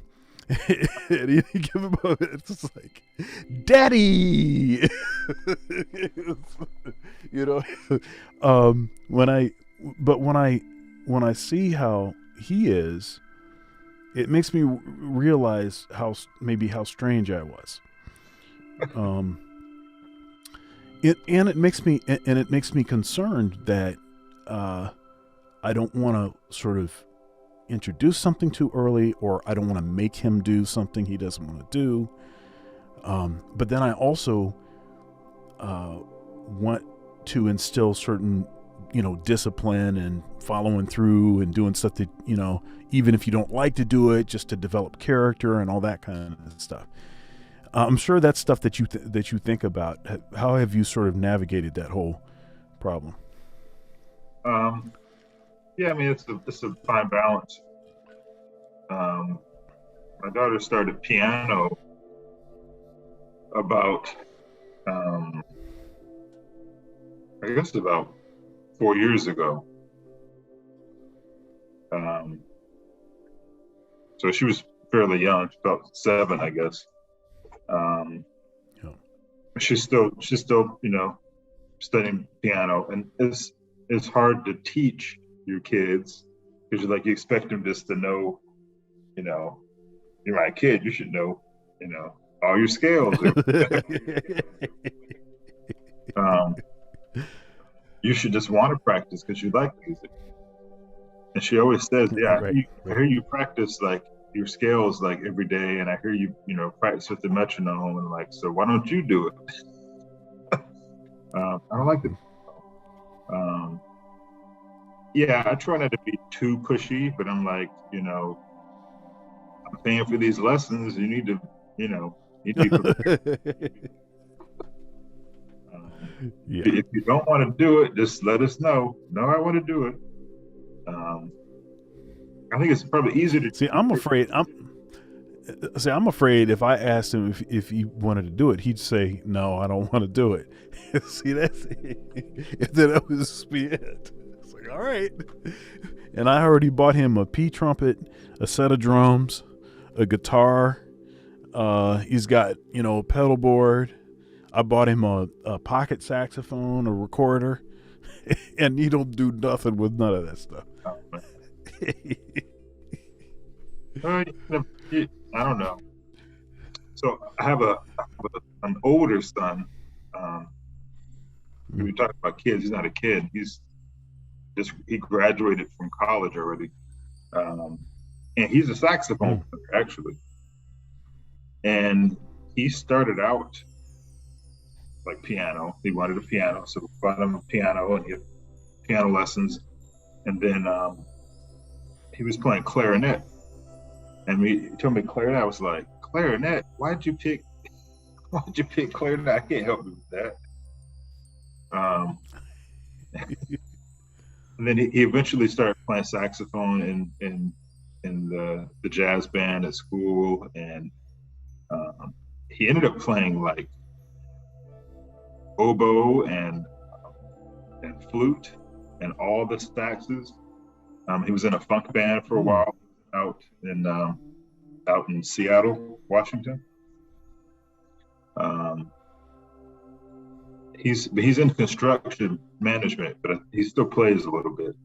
you give him it's just like, Daddy. When I see how he is, it makes me realize how strange I was. It makes me concerned that I don't want to sort of introduce something too early, or I don't want to make him do something he doesn't want to do. But then I also want to instill certain discipline and following through and doing stuff that, even if you don't like to do it, just to develop character and all that kind of stuff. I'm sure that's stuff that you think about. How have you sort of navigated that whole problem? Yeah, I mean, it's a fine balance. My daughter started piano about, I guess about 4 years ago. So she was fairly young, about 7, I guess. Yeah. She's still, studying piano, and it's hard to teach your kids, because you expect them just to know, you're my kid, you should know, all your scales. You should just want to practice because you like music. And she always says, yeah, right. I hear you practice your scales every day, and I hear you, practice with the metronome, and so why don't you do it? I don't like it. Yeah, I try not to be too pushy, but I'm I'm paying for these lessons. You need to, be prepared. Yeah. If you don't want to do it, just let us know. No, I want to do it. I think it's probably easier to see. I'm afraid if I asked him if he wanted to do it, he'd say, "No, I don't want to do it." See, that's it. Then that was just be it. It's like, all right. And I already bought him a P trumpet, a set of drums, a guitar. He's got a pedal board. I bought him a pocket saxophone, a recorder, and he don't do nothing with none of that stuff. I don't know. So I have an older son. We talk about kids. He's not a kid. He graduated from college already, and he's a saxophone player, actually. And he started out piano. He wanted a piano, so we bought him a piano, and he had piano lessons. And then he was playing clarinet. And he told me clarinet. I was like, clarinet? Why'd you pick clarinet? I can't help you with that. And then he eventually started playing saxophone in the jazz band at school, and he ended up playing oboe and flute and all the saxes. He was in a funk band for a while out in Seattle, Washington. He's in construction management, but he still plays a little bit.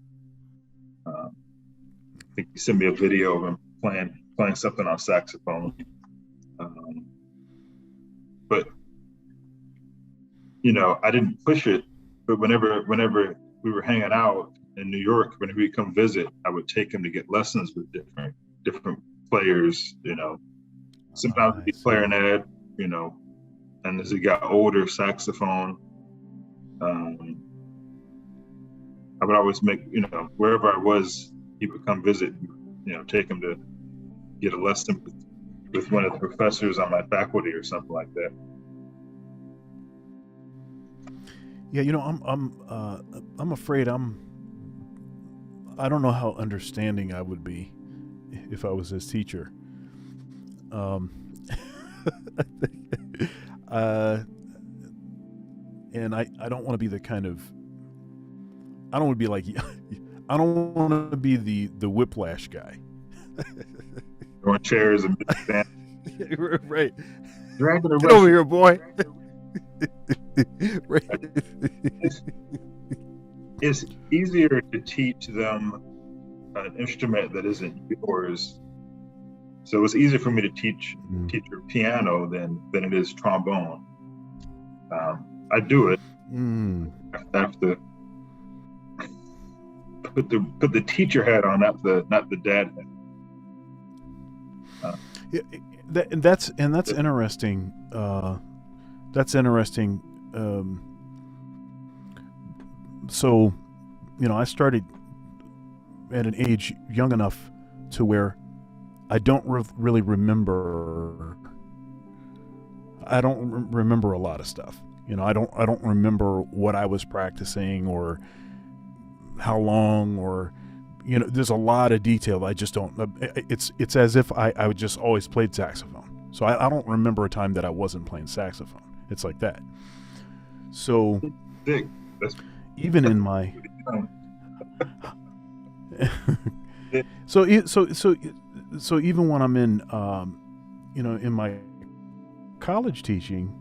think he sent me a video of him playing something on saxophone. But I didn't push it. But whenever we were hanging out in New York, whenever he'd come visit, I would take him to get lessons with different players. Sometimes he'd clarinet, and as he got older, saxophone. I would always make, wherever I was, he would come visit, take him to get a lesson with one of the professors on my faculty or something like that. Yeah, I'm afraid I don't know how understanding I would be if I was his teacher. And I don't want to be the kind of, I don't want to be like, I don't want to be the whiplash guy. Throwing chairs and right. Dragging Get over here, boy. Right. It's easier to teach them an instrument that isn't yours. So it's easier for me to teach her piano than it is trombone. I do it. I have to put the teacher hat on, not the dad hat. That's interesting. That's interesting. So, I started at an age young enough to where I don't really remember. I don't remember a lot of stuff. I don't remember what I was practicing or how long, or there's a lot of detail I just don't. It's as if I would just always played saxophone. So I don't remember a time that I wasn't playing saxophone. It's like that. So even in my so even when I'm in in my college teaching,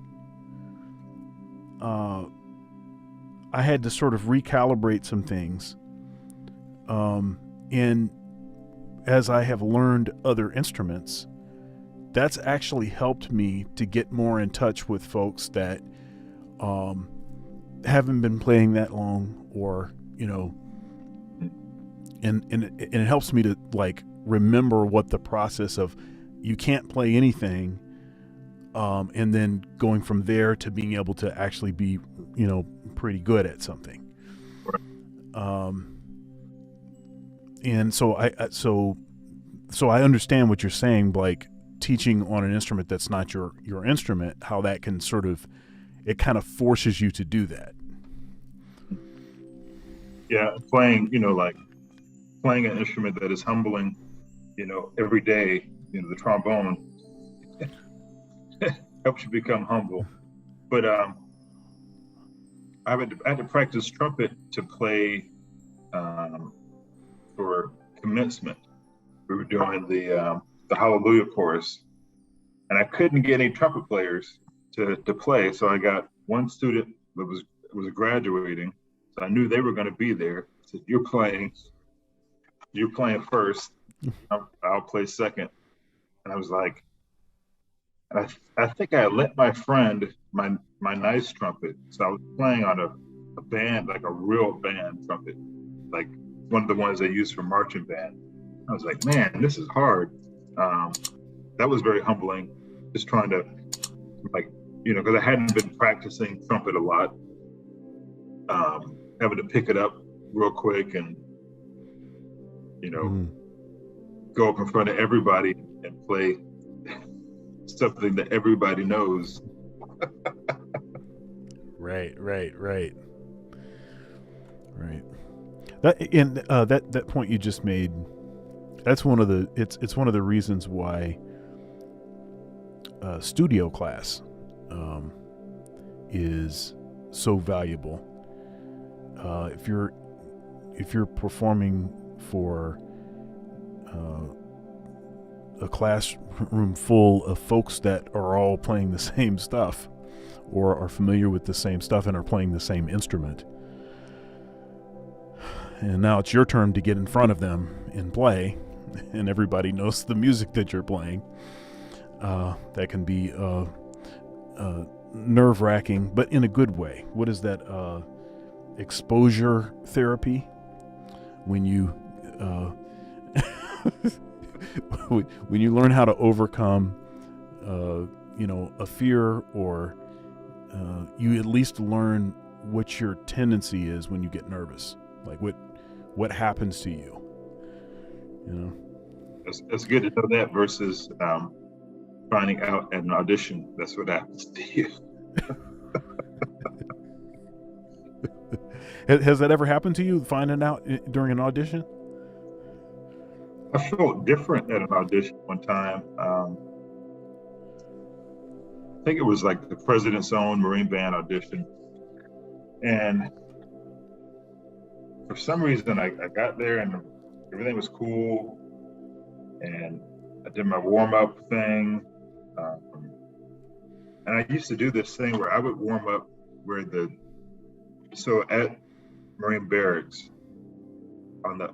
I had to sort of recalibrate some things. And as I have learned other instruments, that's actually helped me to get more in touch with folks that haven't been playing that long, or and it helps me to like remember what the process of you can't play anything, and then going from there to being able to actually be pretty good at something. And so I understand what you're saying, like teaching on an instrument that's not your instrument, how that can sort of, it kind of forces you to do that. Yeah, playing an instrument that is humbling, every day, the trombone helps you become humble. But I had to practice trumpet to play for commencement. We were doing the Hallelujah chorus, and I couldn't get any trumpet players to play. So I got one student that was graduating, so I knew they were going to be there. I said, "You're playing first. I'll play second." And I was like, and I think I let my friend my nice trumpet. So I was playing on a band, like a real band trumpet, like one of the ones they use for marching band. I was like, man, this is hard. That was very humbling, just trying to, because I hadn't been practicing trumpet a lot, having to pick it up real quick and, go up in front of everybody and play something that everybody knows. Right. That point you just made, that's one of the it's one of the reasons why studio class is so valuable. If you're performing for a classroom full of folks that are all playing the same stuff, or are familiar with the same stuff and are playing the same instrument, and now it's your turn to get in front of them and play, and everybody knows the music that you're playing. That can be nerve-wracking, but in a good way. What is that? Exposure therapy. When you when you learn how to overcome, a fear, or you at least learn what your tendency is when you get nervous. Like what happens to you. It's good to know that versus finding out at an audition that's what happens to you. Has that ever happened to you, finding out during an audition? I felt different at an audition one time. I think it was like the President's Own Marine Band audition. And for some reason, I got there and everything was cool. And I did my warm-up thing. And I used to do this thing where I would warm up where so at Marine Barracks, on the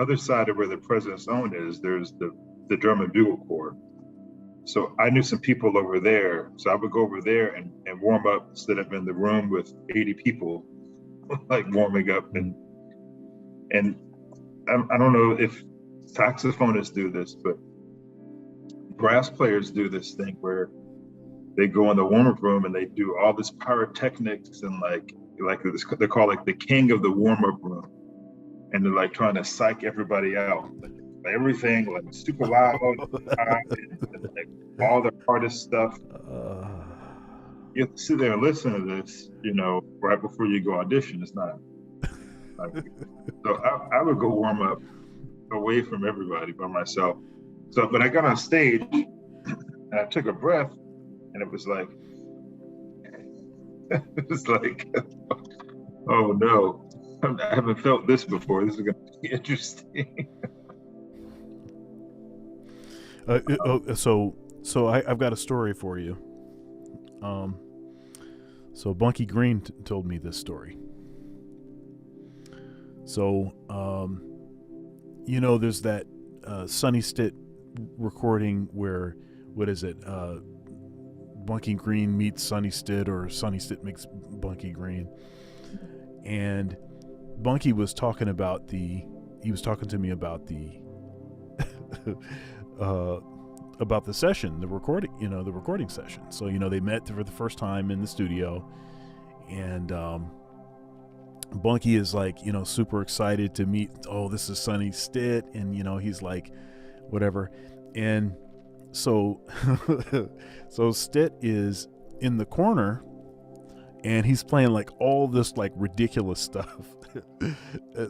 other side of where the President's Own is, there's the drum and bugle corps. So I knew some people over there. So I would go over there and warm up instead of in the room with 80 people, like warming up. And I don't know if saxophonists do this, but brass players do this thing where they go in the warm-up room and they do all this pyrotechnics and like this, they're called like the king of the warm-up room, and they're like trying to psych everybody out, like everything like super loud, and like all the hardest stuff. You have to sit there and listen to this, right before you go audition. It's not. So I would go warm up away from everybody by myself. So, but I got on stage and I took a breath, and it was like, oh no, I haven't felt this before. This is going to be interesting. So I've got a story for you. So Bunky Green told me this story. So, there's that Sonny Stitt recording where, what is it? Bunky Green meets Sonny Stitt, or Sonny Stitt makes Bunky Green. And Bunky was talking to me about the about the session, the recording session. So, they met for the first time in the studio, and Bunky is like, super excited to meet, this is Sonny Stitt, and he's like, whatever. And so so Stitt is in the corner and he's playing like all this like ridiculous stuff.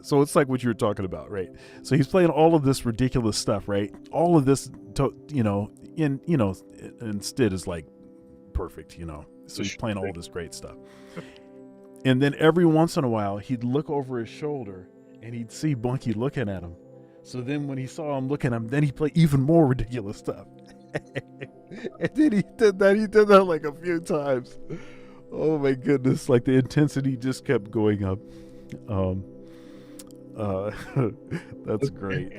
So it's like what you were talking about, right? So he's playing all of this ridiculous stuff, right? All of this, and Stitt is like perfect, so he's playing all this great stuff. And then every once in a while, he'd look over his shoulder and he'd see Bunky looking at him. So then when he saw him looking at him, then he'd play even more ridiculous stuff. And then he did that like a few times. Oh my goodness, like the intensity just kept going up. That's great.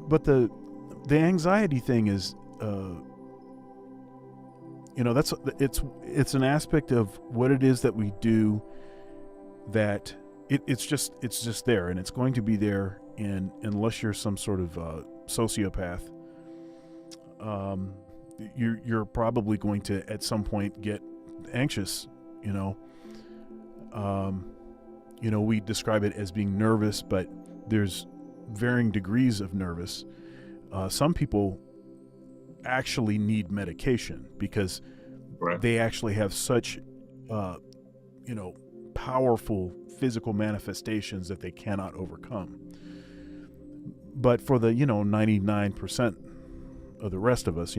But the anxiety thing is, it's an aspect of what it is that we do that it's just there, and it's going to be there, and unless you're some sort of sociopath, you're probably going to at some point get anxious. We describe it as being nervous, but there's varying degrees of nervous. Some people actually need medication because they actually have such, powerful physical manifestations that they cannot overcome. But for the, 99% of the rest of us,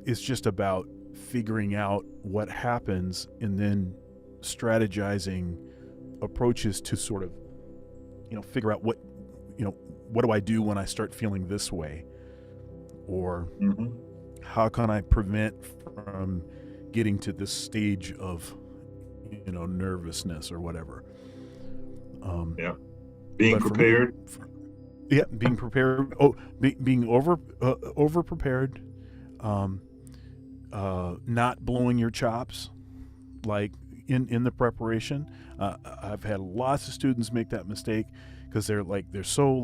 it's just about figuring out what happens and then strategizing approaches to sort of, figure out what do I do when I start feeling this way? Or how can I prevent from getting to this stage of, nervousness or whatever. Yeah. Being prepared. Being prepared. Being over prepared. Not blowing your chops, like in the preparation. I've had lots of students make that mistake because they're so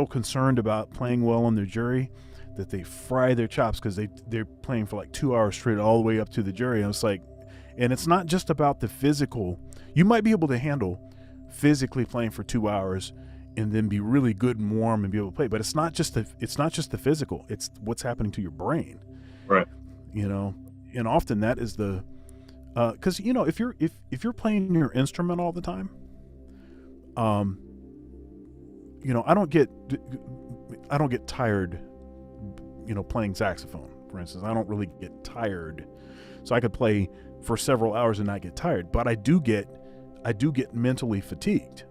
concerned about playing well on their jury that they fry their chops because they're playing for like 2 hours straight all the way up to the jury. And it's like, and it's not just about the physical. You might be able to handle physically playing for 2 hours and then be really good and warm and be able to play, but it's not just the physical, it's what's happening to your brain, right? And often that is the because if you're playing your instrument all the time, I don't get tired, playing saxophone, for instance. I don't really get tired, so I could play for several hours and not get tired, but I do get mentally fatigued,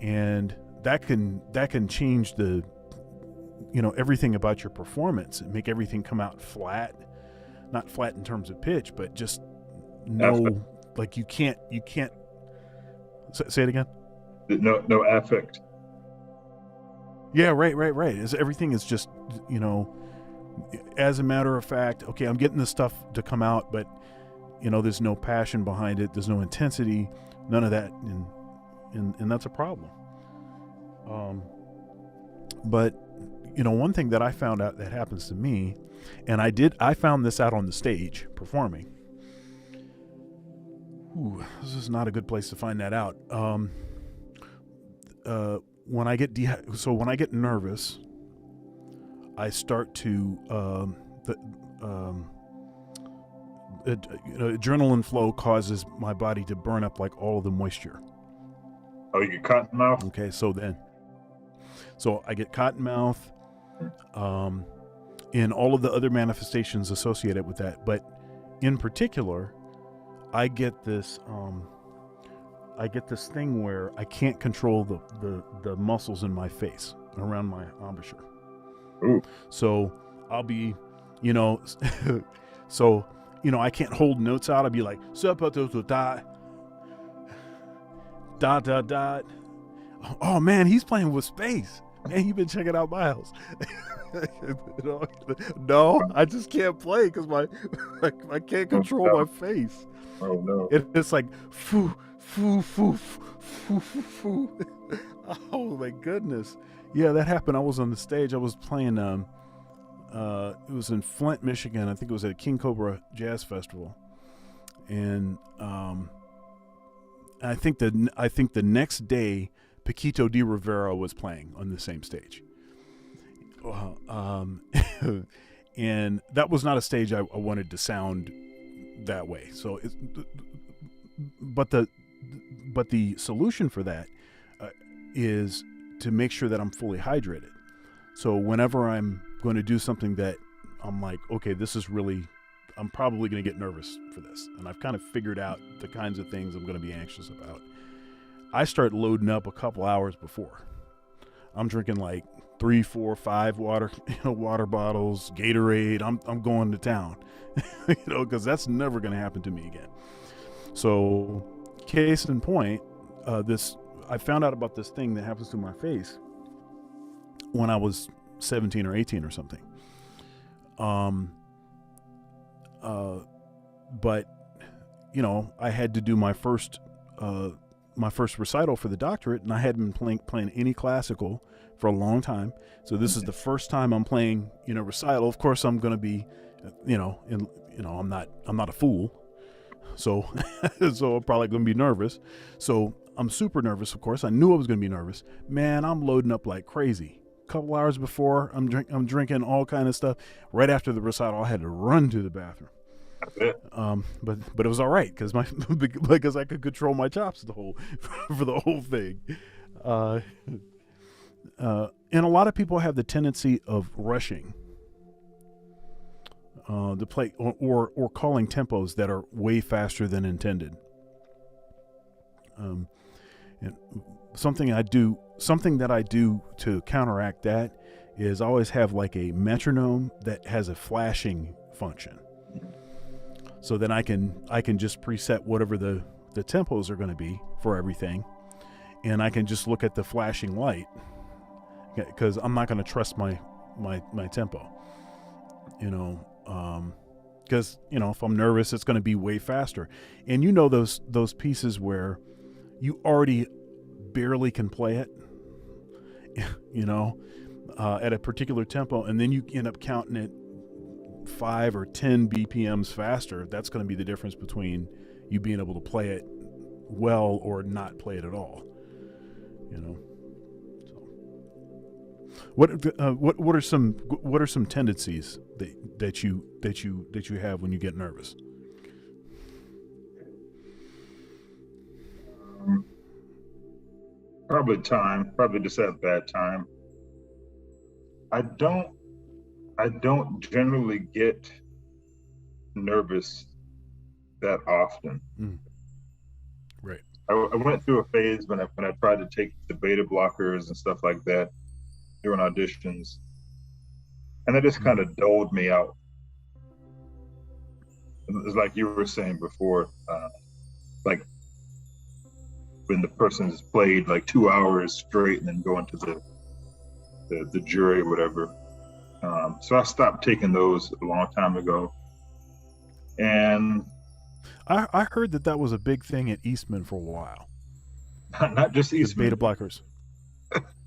and that can change the, everything about your performance and make everything come out flat, not flat in terms of pitch, but just like you can't say it again. No affect. Yeah, right. Everything is just, as a matter of fact, okay, I'm getting this stuff to come out, but there's no passion behind it. There's no intensity, none of that. And that's a problem. But one thing that I found out that happens to me, and I found this out on the stage performing. Ooh, this is not a good place to find that out. When I get nervous, I start to adrenaline flow causes my body to burn up like all of the moisture. Oh, you get cotton mouth? Okay, so I get cotton mouth, and all of the other manifestations associated with that. But in particular, I get this thing where I can't control the muscles in my face around my embouchure. Ooh. So I'll be, I can't hold notes out. I'll be like, dot. Oh man, he's playing with space. Man, you've been checking out Miles. No, I just can't play because I can't control my face. Oh no! It's like foo. Oh my goodness! Yeah, that happened. I was on the stage. I was playing. It was in Flint, Michigan. I think it was at King Cobra Jazz Festival, and I think the next day, Paquito de Rivera was playing on the same stage. And that was not a stage I wanted to sound that way. So, but the solution for that is to make sure that I'm fully hydrated. So whenever I'm going to do something that I'm like, okay, I'm probably going to get nervous for this, and I've kind of figured out the kinds of things I'm going to be anxious about, I start loading up a couple hours before. I'm drinking like 3, 4, 5 water bottles, Gatorade. I'm going to town, because that's never going to happen to me again. So, case in point, I found out about this thing that happens to my face when I was 17 or 18 or something. But I had to do my first recital for the doctorate, and I hadn't been playing any classical for a long time. So this is the first time I'm playing, recital. Of course, I'm going to be, I'm not a fool. So, so I'm probably going to be nervous. So I'm super nervous. Of course, I knew I was going to be nervous. Man, I'm loading up like crazy. A couple hours before, I'm drinking all kind of stuff. Right after the recital, I had to run to the bathroom. But it was all right because I could control my chops for the whole thing. And a lot of people have the tendency of rushing to play or calling tempos that are way faster than intended. And something that I do to counteract that is I always have like a metronome that has a flashing function. So then I can just preset whatever the tempos are going to be for everything, and I can just look at the flashing light, because I'm not going to trust my tempo, because if I'm nervous, it's going to be way faster. And those pieces where you already barely can play it, at a particular tempo, and then you end up counting it 5 or 10 BPMs faster. That's going to be the difference between you being able to play it well or not play it at all. So what are some tendencies that you have when you get nervous? Probably just have bad time. I don't generally get nervous that often. Right. I went through a phase when I tried to take the beta blockers and stuff like that during auditions, and that just kind of dulled me out. It's like you were saying before, like when the person's played like 2 hours straight and then go into the jury or whatever. So I stopped taking those a long time ago. And I heard that was a big thing at Eastman for a while. Not just Eastman. The beta blockers.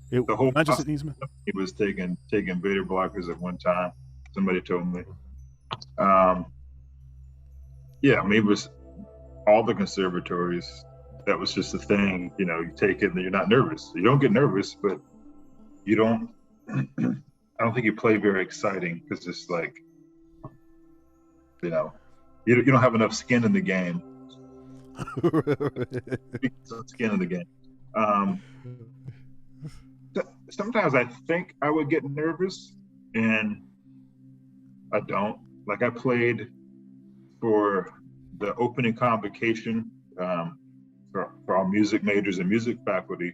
The whole not just at Eastman. He was taking beta blockers at one time. Somebody told me. Yeah, I mean, it was all the conservatories. That was just a thing. You take it and you're not nervous. You don't get nervous, but you don't. I don't think you play very exciting, because it's like, you don't have enough skin in the game. Skin in the game. Sometimes I think I would get nervous, and I don't. Like, I played for the opening convocation for our music majors and music faculty.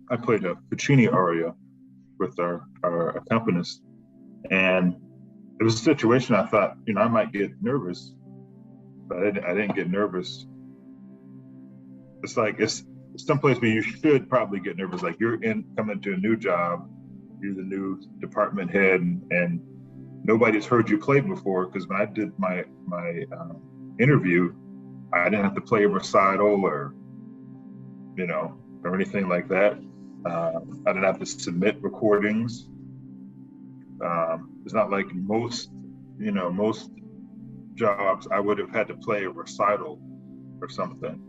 I played a Puccini aria with our accompanist, and it was a situation I thought, I might get nervous, but I didn't get nervous. It's like, it's someplace where you should probably get nervous. Like, you're coming to a new job, you're the new department head, and nobody's heard you play before. Because when I did my interview, I didn't have to play a recital or anything like that. I didn't have to submit recordings. It's not like most jobs I would have had to play a recital or something.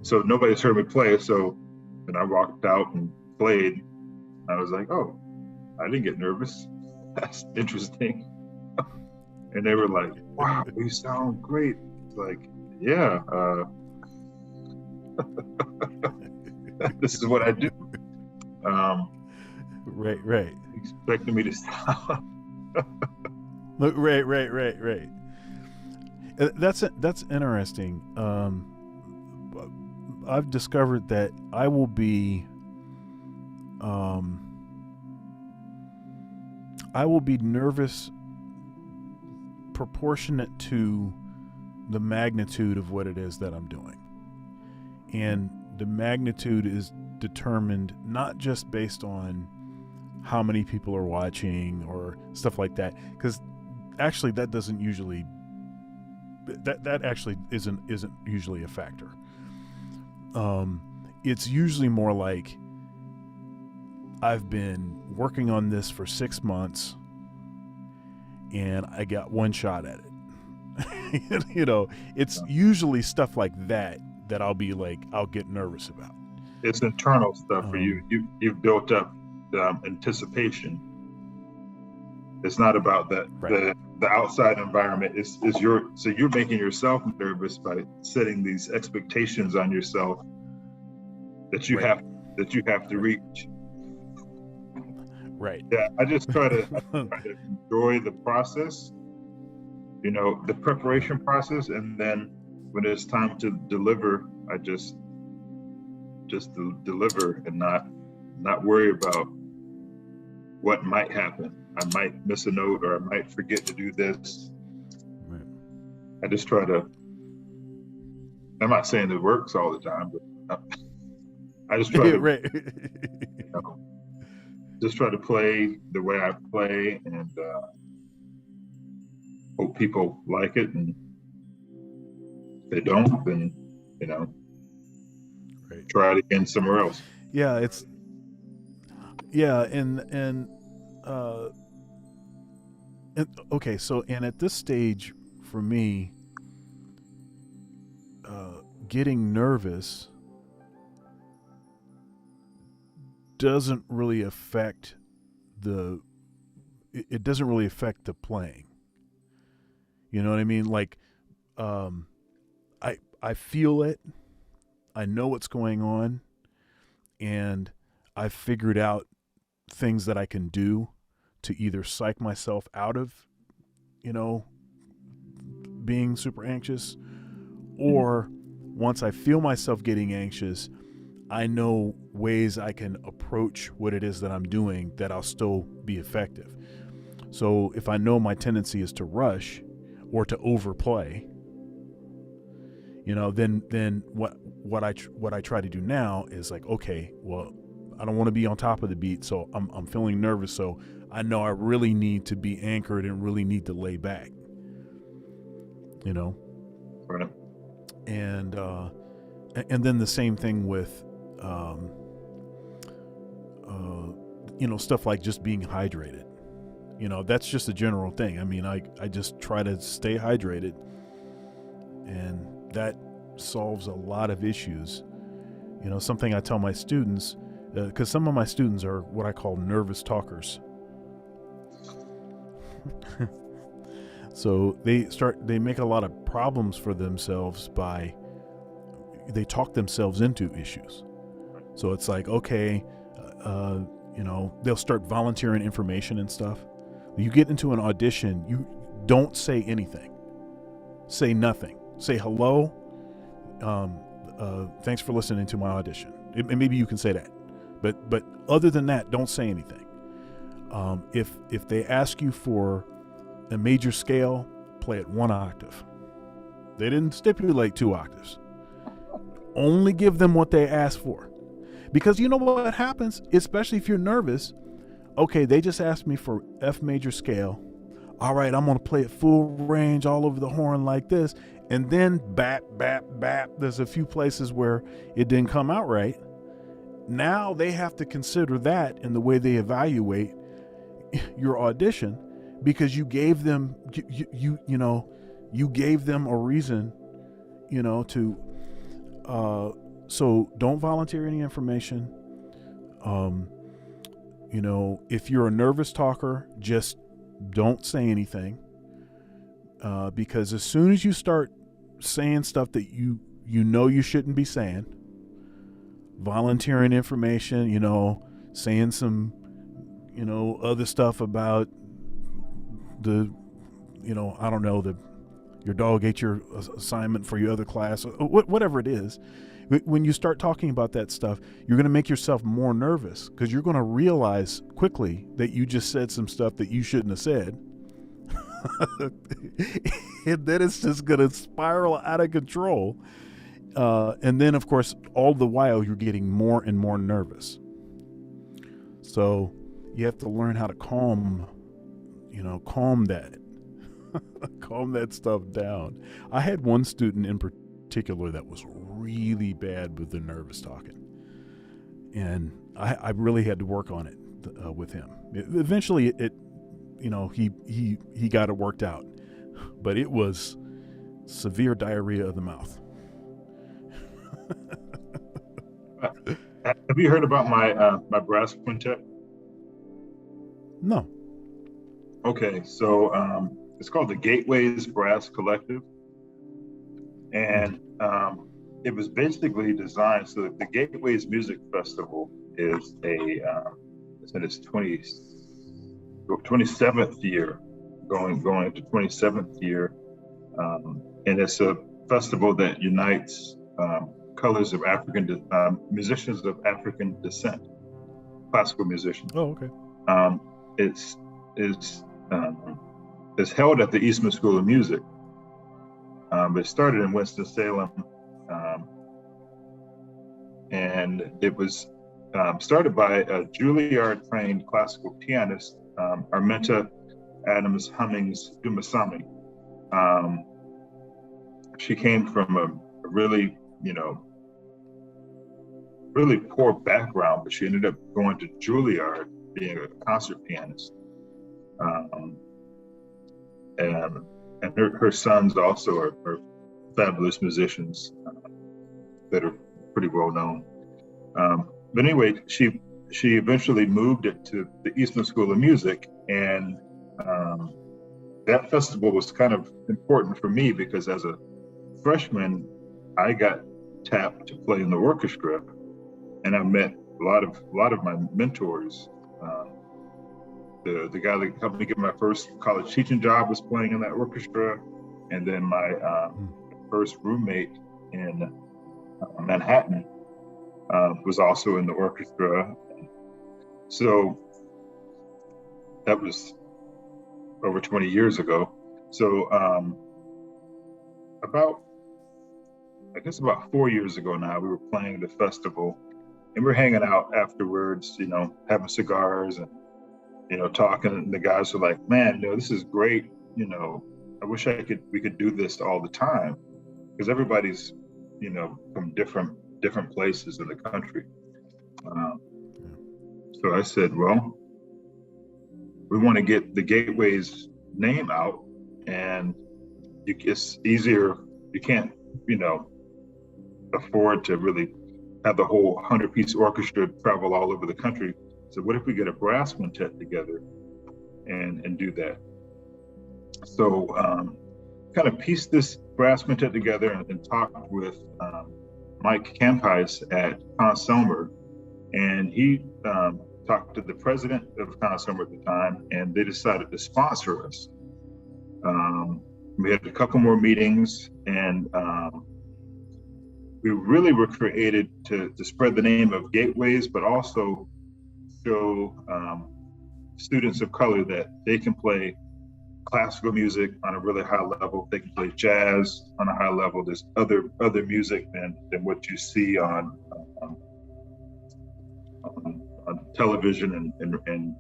So nobody's heard me play. So when I walked out and played, I was like, oh, I didn't get nervous. That's interesting. And they were like, wow, you sound great. It's like, yeah. This is what I do. Right. Expecting me to sound. Right. That's interesting. I've discovered that I will be nervous proportionate to the magnitude of what it is that I'm doing. And the magnitude is determined not just based on how many people are watching or stuff like that, because actually that doesn't usually that actually isn't usually a factor. It's usually more like, I've been working on this for 6 months and I got one shot at it. It's usually stuff like that I'll be like, I'll get nervous about. It's internal stuff for you. You've built up anticipation. It's not about that. Right. The outside environment is so you're making yourself nervous by setting these expectations on yourself that you have to reach. Right. Yeah, I just try to enjoy the process, the preparation process, and then when it's time to deliver, I just just to deliver and not worry about what might happen. I might miss a note, or I might forget to do this. Right. I just try to. I'm not saying it works all the time, but I just try to. Right. Just try to play the way I play, and hope people like it. And if they don't, then Right. try it again somewhere else. Yeah, okay, so and at this stage for me, getting nervous doesn't really affect it doesn't really affect the playing. You know what I mean? Like, I feel it. I know what's going on, and I've figured out things that I can do to either psych myself out of, being super anxious, or once I feel myself getting anxious, I know ways I can approach what it is that I'm doing that I'll still be effective. So if I know my tendency is to rush or to overplay, then what I try to do now is like, okay, well, I don't want to be on top of the beat, so I'm feeling nervous, so I know I really need to be anchored and really need to lay back. Right. And then the same thing with stuff like just being hydrated. That's just a general thing. I mean, I just try to stay hydrated, and that solves a lot of issues. Something I tell my students, because some of my students are what I call nervous talkers. So they make a lot of problems for themselves they talk themselves into issues. So it's like, okay, they'll start volunteering information and stuff. You get into an audition, you don't say anything. Say nothing. Say hello. Thanks for listening to my audition. And maybe you can say that, but other than that, don't say anything. If they ask you for a major scale, play it 1 octave. They didn't stipulate 2 octaves. Only give them what they asked for. Because you know what happens, especially if you're nervous. Okay, they just asked me for F major scale. All right, I'm going to play it full range all over the horn like this. And then bap, bap, bap. There's a few places where it didn't come out right. Now they have to consider that in the way they evaluate your audition, because you gave them, you gave them a reason, to, so don't volunteer any information. If you're a nervous talker, just don't say anything. Because as soon as you start saying stuff that you you shouldn't be saying, volunteering information, saying some, other stuff about the, I don't know, your dog ate your assignment for your other class, or whatever it is. When you start talking about that stuff, you're going to make yourself more nervous, because you're going to realize quickly that you just said some stuff that you shouldn't have said. And then it's just going to spiral out of control. And then, of course, all the while you're getting more and more nervous. So you have to learn how to calm that. Calm that stuff down. I had one student in particular that was really bad with the nervous talking, and I really had to work on it with him. Eventually, he got it worked out, but it was severe diarrhea of the mouth. Have you heard about my brass quintet? No. Okay, so it's called the Gateways Brass Collective, and it was basically designed so that the Gateways Music Festival is it's in its 27th year, going into 27th year, and it's a festival that unites colors of musicians of African descent, classical musicians. Oh, okay. It's is held at the Eastman School of Music. It started in Winston-Salem, and it was started by a Juilliard-trained classical pianist, Arminta Adams Hummings Dumasami. She came from a really, really poor background, but she ended up going to Juilliard, being a concert pianist. And her sons also are fabulous musicians that are pretty well known. But anyway, she eventually moved it to the Eastman School of Music, and that festival was kind of important for me because as a freshman, I got tapped to play in the orchestra, and I met a lot of my mentors. The guy that helped me get my first college teaching job was playing in that orchestra, and then my first roommate in Manhattan was also in the orchestra. So that was over 20 years ago. So about 4 years ago now, we were playing the festival, and we're hanging out afterwards, having cigars and talking. And the guys were like, "Man, this is great. I wish we could do this all the time," because everybody's from different places in the country. So I said, well, we want to get the Gateway's name out, and it's easier. You can't afford to really have the whole 100-piece orchestra travel all over the country. So what if we get a brass quintet together and do that? So kind of pieced this brass quintet together and talked with Mike Campice at Conn-Selmer, and he talked to the president of Conn-Selmer at the time, and they decided to sponsor us. We had a couple more meetings, and we really were created to spread the name of Gateways, but also show students of color that they can play classical music on a really high level. They can play jazz on a high level. There's other music than what you see on television and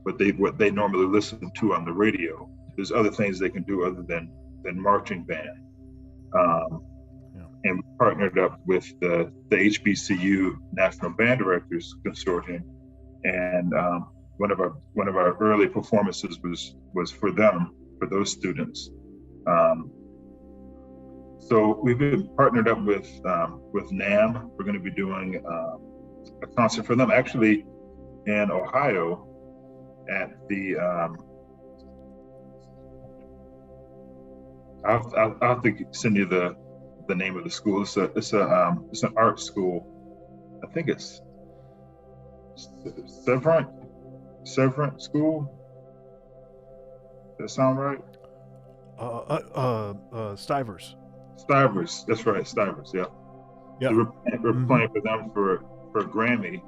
what they normally listen to on the radio. There's other things they can do other than marching band. And we partnered up with the HBCU National Band Directors Consortium, and one of our early performances was for those students. So we've been partnered up with NAMM. We're going to be doing a concert for them actually in Ohio at the I'll have to send you the name of the school. It's an art school. I think it's Severant School. Does that sound right? Stivers. Stivers. That's right. Stivers. Yeah. Yeah. So we're playing for them for the Grammy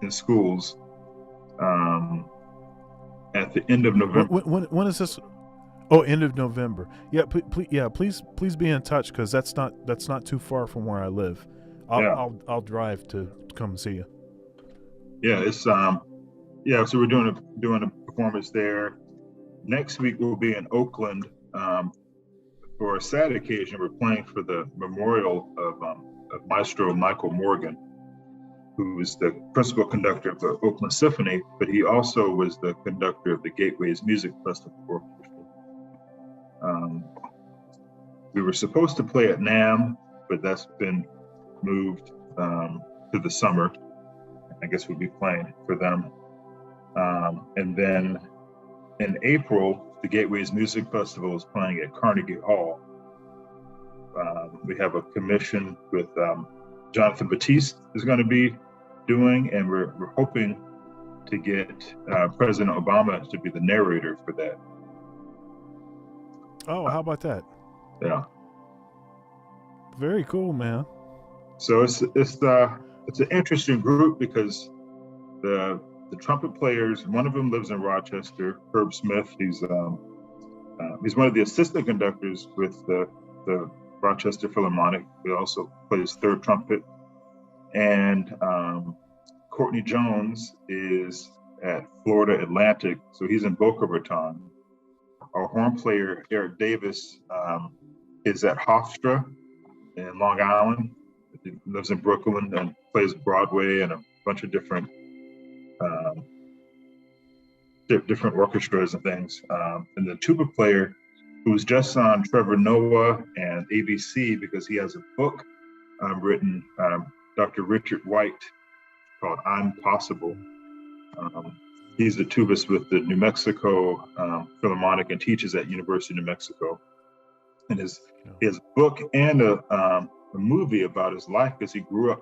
in schools at the end of November. When is this? Oh, end of November. Yeah, please be in touch, because that's not too far from where I live. I'll drive to come see you. Yeah, it's so we're doing a performance there. Next week we'll be in Oakland for a sad occasion. We're playing for the memorial of Maestro Michael Morgan, who was the principal conductor of the Oakland Symphony, but he also was the conductor of the Gateways Music Festival Orchestra. We were supposed to play at NAMM, but that's been moved to the summer. I guess we'll be playing for them. And then in April, the Gateways Music Festival is playing at Carnegie Hall. We have a commission with Jonathan Batiste is going to be doing, and we're hoping to get President Obama to be the narrator for that. Oh, how about that? Yeah. Very cool, man. So it's an interesting group because the trumpet players, one of them lives in Rochester, Herb Smith. He's one of the assistant conductors with the Rochester Philharmonic. He also plays third trumpet. And Courtney Jones is at Florida Atlantic, so he's in Boca Raton. Our horn player, Eric Davis, is at Hofstra in Long Island. He lives in Brooklyn and plays Broadway and a bunch of different orchestras and things. And the tuba player, who's just on Trevor Noah and ABC because he has a book written, Dr. Richard White, called I'm Possible. He's the tubist with the New Mexico Philharmonic and teaches at University of New Mexico. And his book and a movie about his life, because he grew up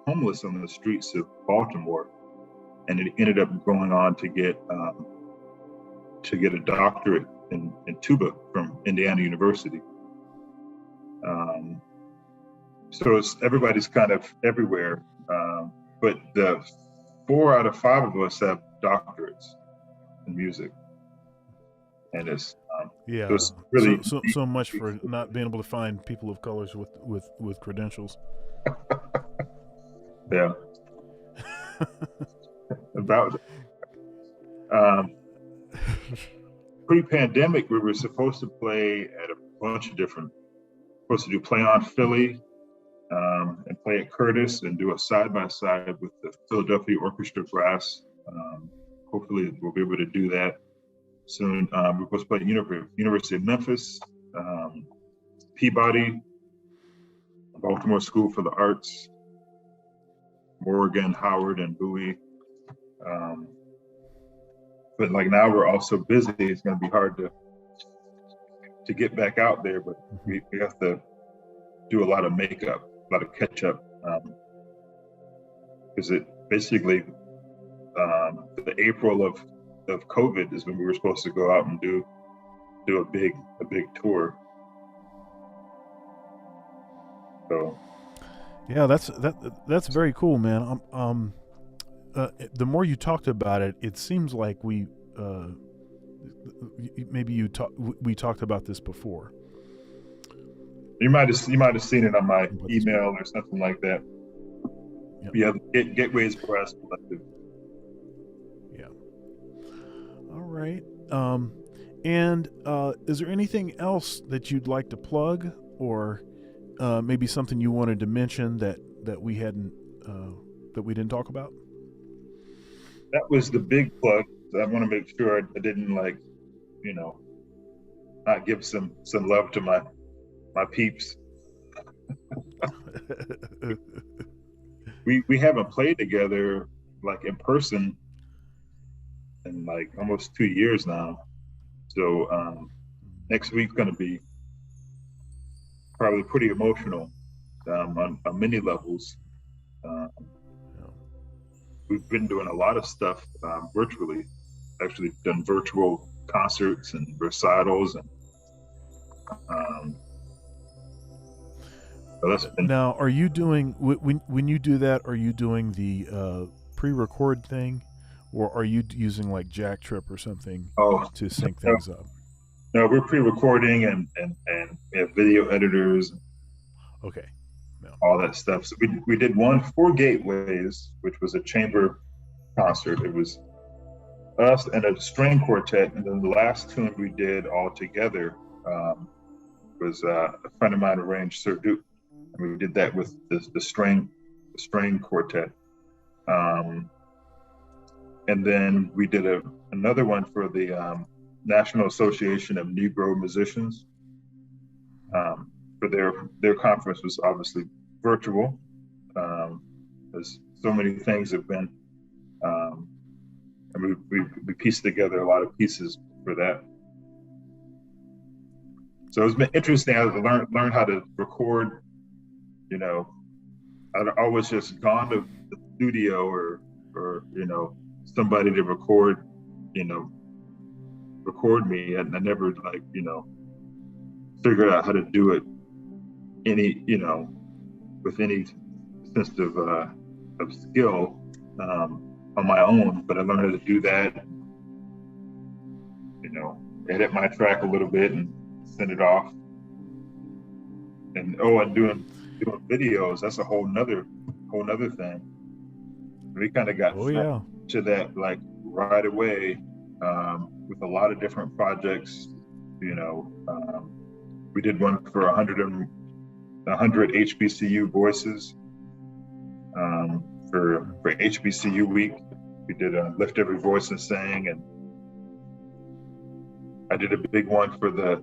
homeless on the streets of Baltimore, and it ended up going on to get a doctorate in tuba from Indiana University. So everybody's kind of everywhere, but the 4 out of 5 of us have doctorates in music, and it's really so much for not being able to find people of colors with credentials. Yeah. About pre-pandemic, we were supposed to play at a bunch of play on Philly, and play at Curtis and do a side-by-side with the Philadelphia Orchestra Brass. Hopefully we'll be able to do that soon. We're supposed to play at University of Memphis, Peabody, Baltimore School for the Arts, Morgan, Howard, and Bowie. But like now we're all so busy, it's going to be hard to get back out there, but we have to do a lot of makeup, a lot of catch up, because it basically the April of COVID is when we were supposed to go out and do a big tour. So yeah, that's very cool, man. The more you talked about it, it seems like we talked about this before. You might have seen it on my email or something like that. Yep. Yeah, Gateways Brass Collective. Yeah. All right. And is there anything else that you'd like to plug, or maybe something you wanted to mention that we didn't talk about? That was the big plug. I want to make sure I didn't not give some love to my peeps. we haven't played together like in person in like almost 2 years now. So next week's going to be probably pretty emotional on many levels. We've been doing a lot of stuff virtually, actually done virtual concerts and recitals, and so that's been... Now, are you doing, when you do that, are you doing the pre-record thing, or are you using like Jack Trip or something to sync things up? No, we're pre-recording and we have video editors. Okay. No. All that stuff. So we did one for Gateways, which was a chamber concert. It was us and a string quartet, and then the last tune we did all together was a friend of mine arranged Sir Duke, and we did that with the string quartet. And then we did another one for the National Association of Negro Musicians. For their conference was obviously virtual. There's so many things have been, and we pieced together a lot of pieces for that. So it's been interesting. I learned how to record. I'd always just gone to the studio or somebody to record me, and I never figured out how to do it any, with any sense of skill on my own, but I learned how to do that, edit my track a little bit and send it off. And doing videos, that's a whole nother thing. We kind of got to that like right away with a lot of different projects. We did one for 100 HBCU voices for HBCU week. We did Lift Every Voice and Sang, and I did a big one for the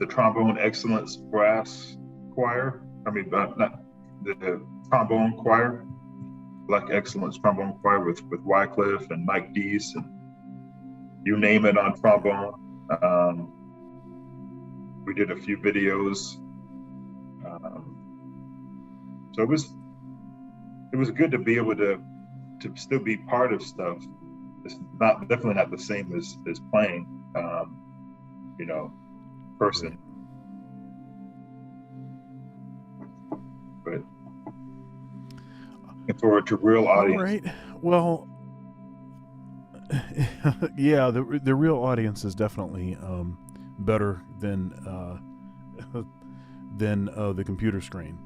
Trombone Excellence Brass Choir. Not the Trombone Choir, Black Excellence Trombone Choir with Wycliffe and Mike Deese and you name it on trombone. We did a few videos. So it was good to be able to still be part of stuff. It's definitely not the same as playing, person. But looking forward to real audience. All right. Well, yeah, the real audience is definitely better than the computer screen.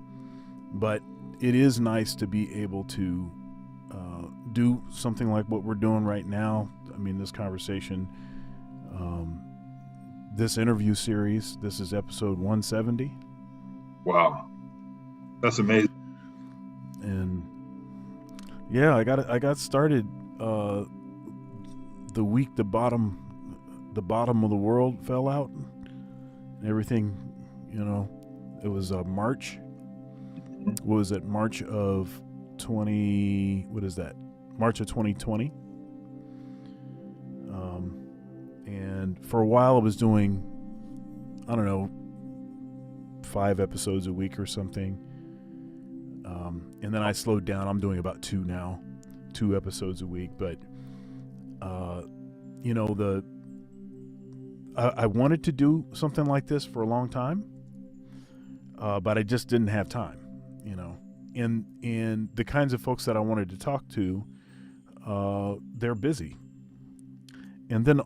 But it is nice to be able to do something like what we're doing right now. I mean, this conversation, this interview series. This is episode 170. Wow, that's amazing. And yeah, I got started the week the bottom of the world fell out and everything. It was March. What was it? March of 2020. And for a while I was doing, I don't know, 5 episodes a week or something. And then I slowed down. I'm doing about 2 now, 2 episodes a week. But, I wanted to do something like this for a long time, but I just didn't have time, And the kinds of folks that I wanted to talk to, they're busy. And then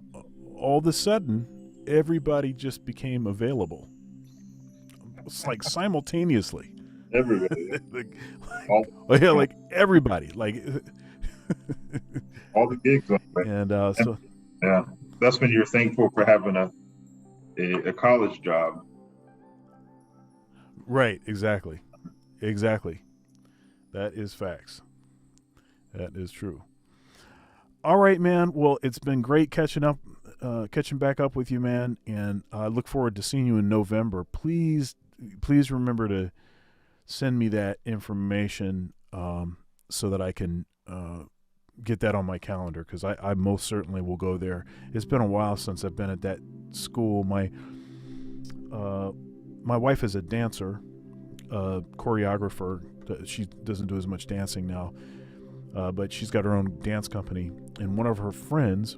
all of a sudden, everybody just became available. It's like simultaneously. Everybody. like everybody. Like all the gigs. And so. Yeah, that's when you're thankful for having a college job. Right. Exactly. That is facts. That is true. All right, man. Well, it's been great catching back up with you, man. And I look forward to seeing you in November. Please remember to send me that information so that I can get that on my calendar, because I most certainly will go there. It's been a while since I've been at that school. My wife is a dancer, choreographer. She doesn't do as much dancing now, but she's got her own dance company, and one of her friends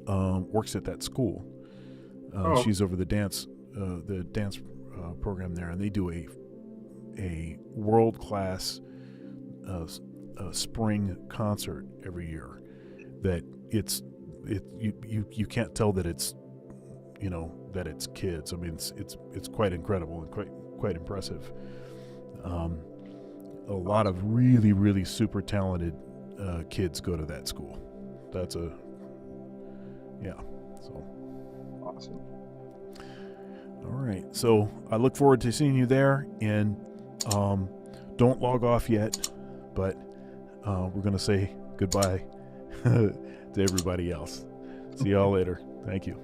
works at that school. She's over the dance program there, and they do a world-class spring concert every year. That you can't tell that it's that it's kids. I mean, it's quite incredible and quite impressive. A lot of really, really super talented kids go to that school. So awesome. All right, so I look forward to seeing you there, and don't log off yet, but we're gonna say goodbye to everybody else. See y'all later. Thank you.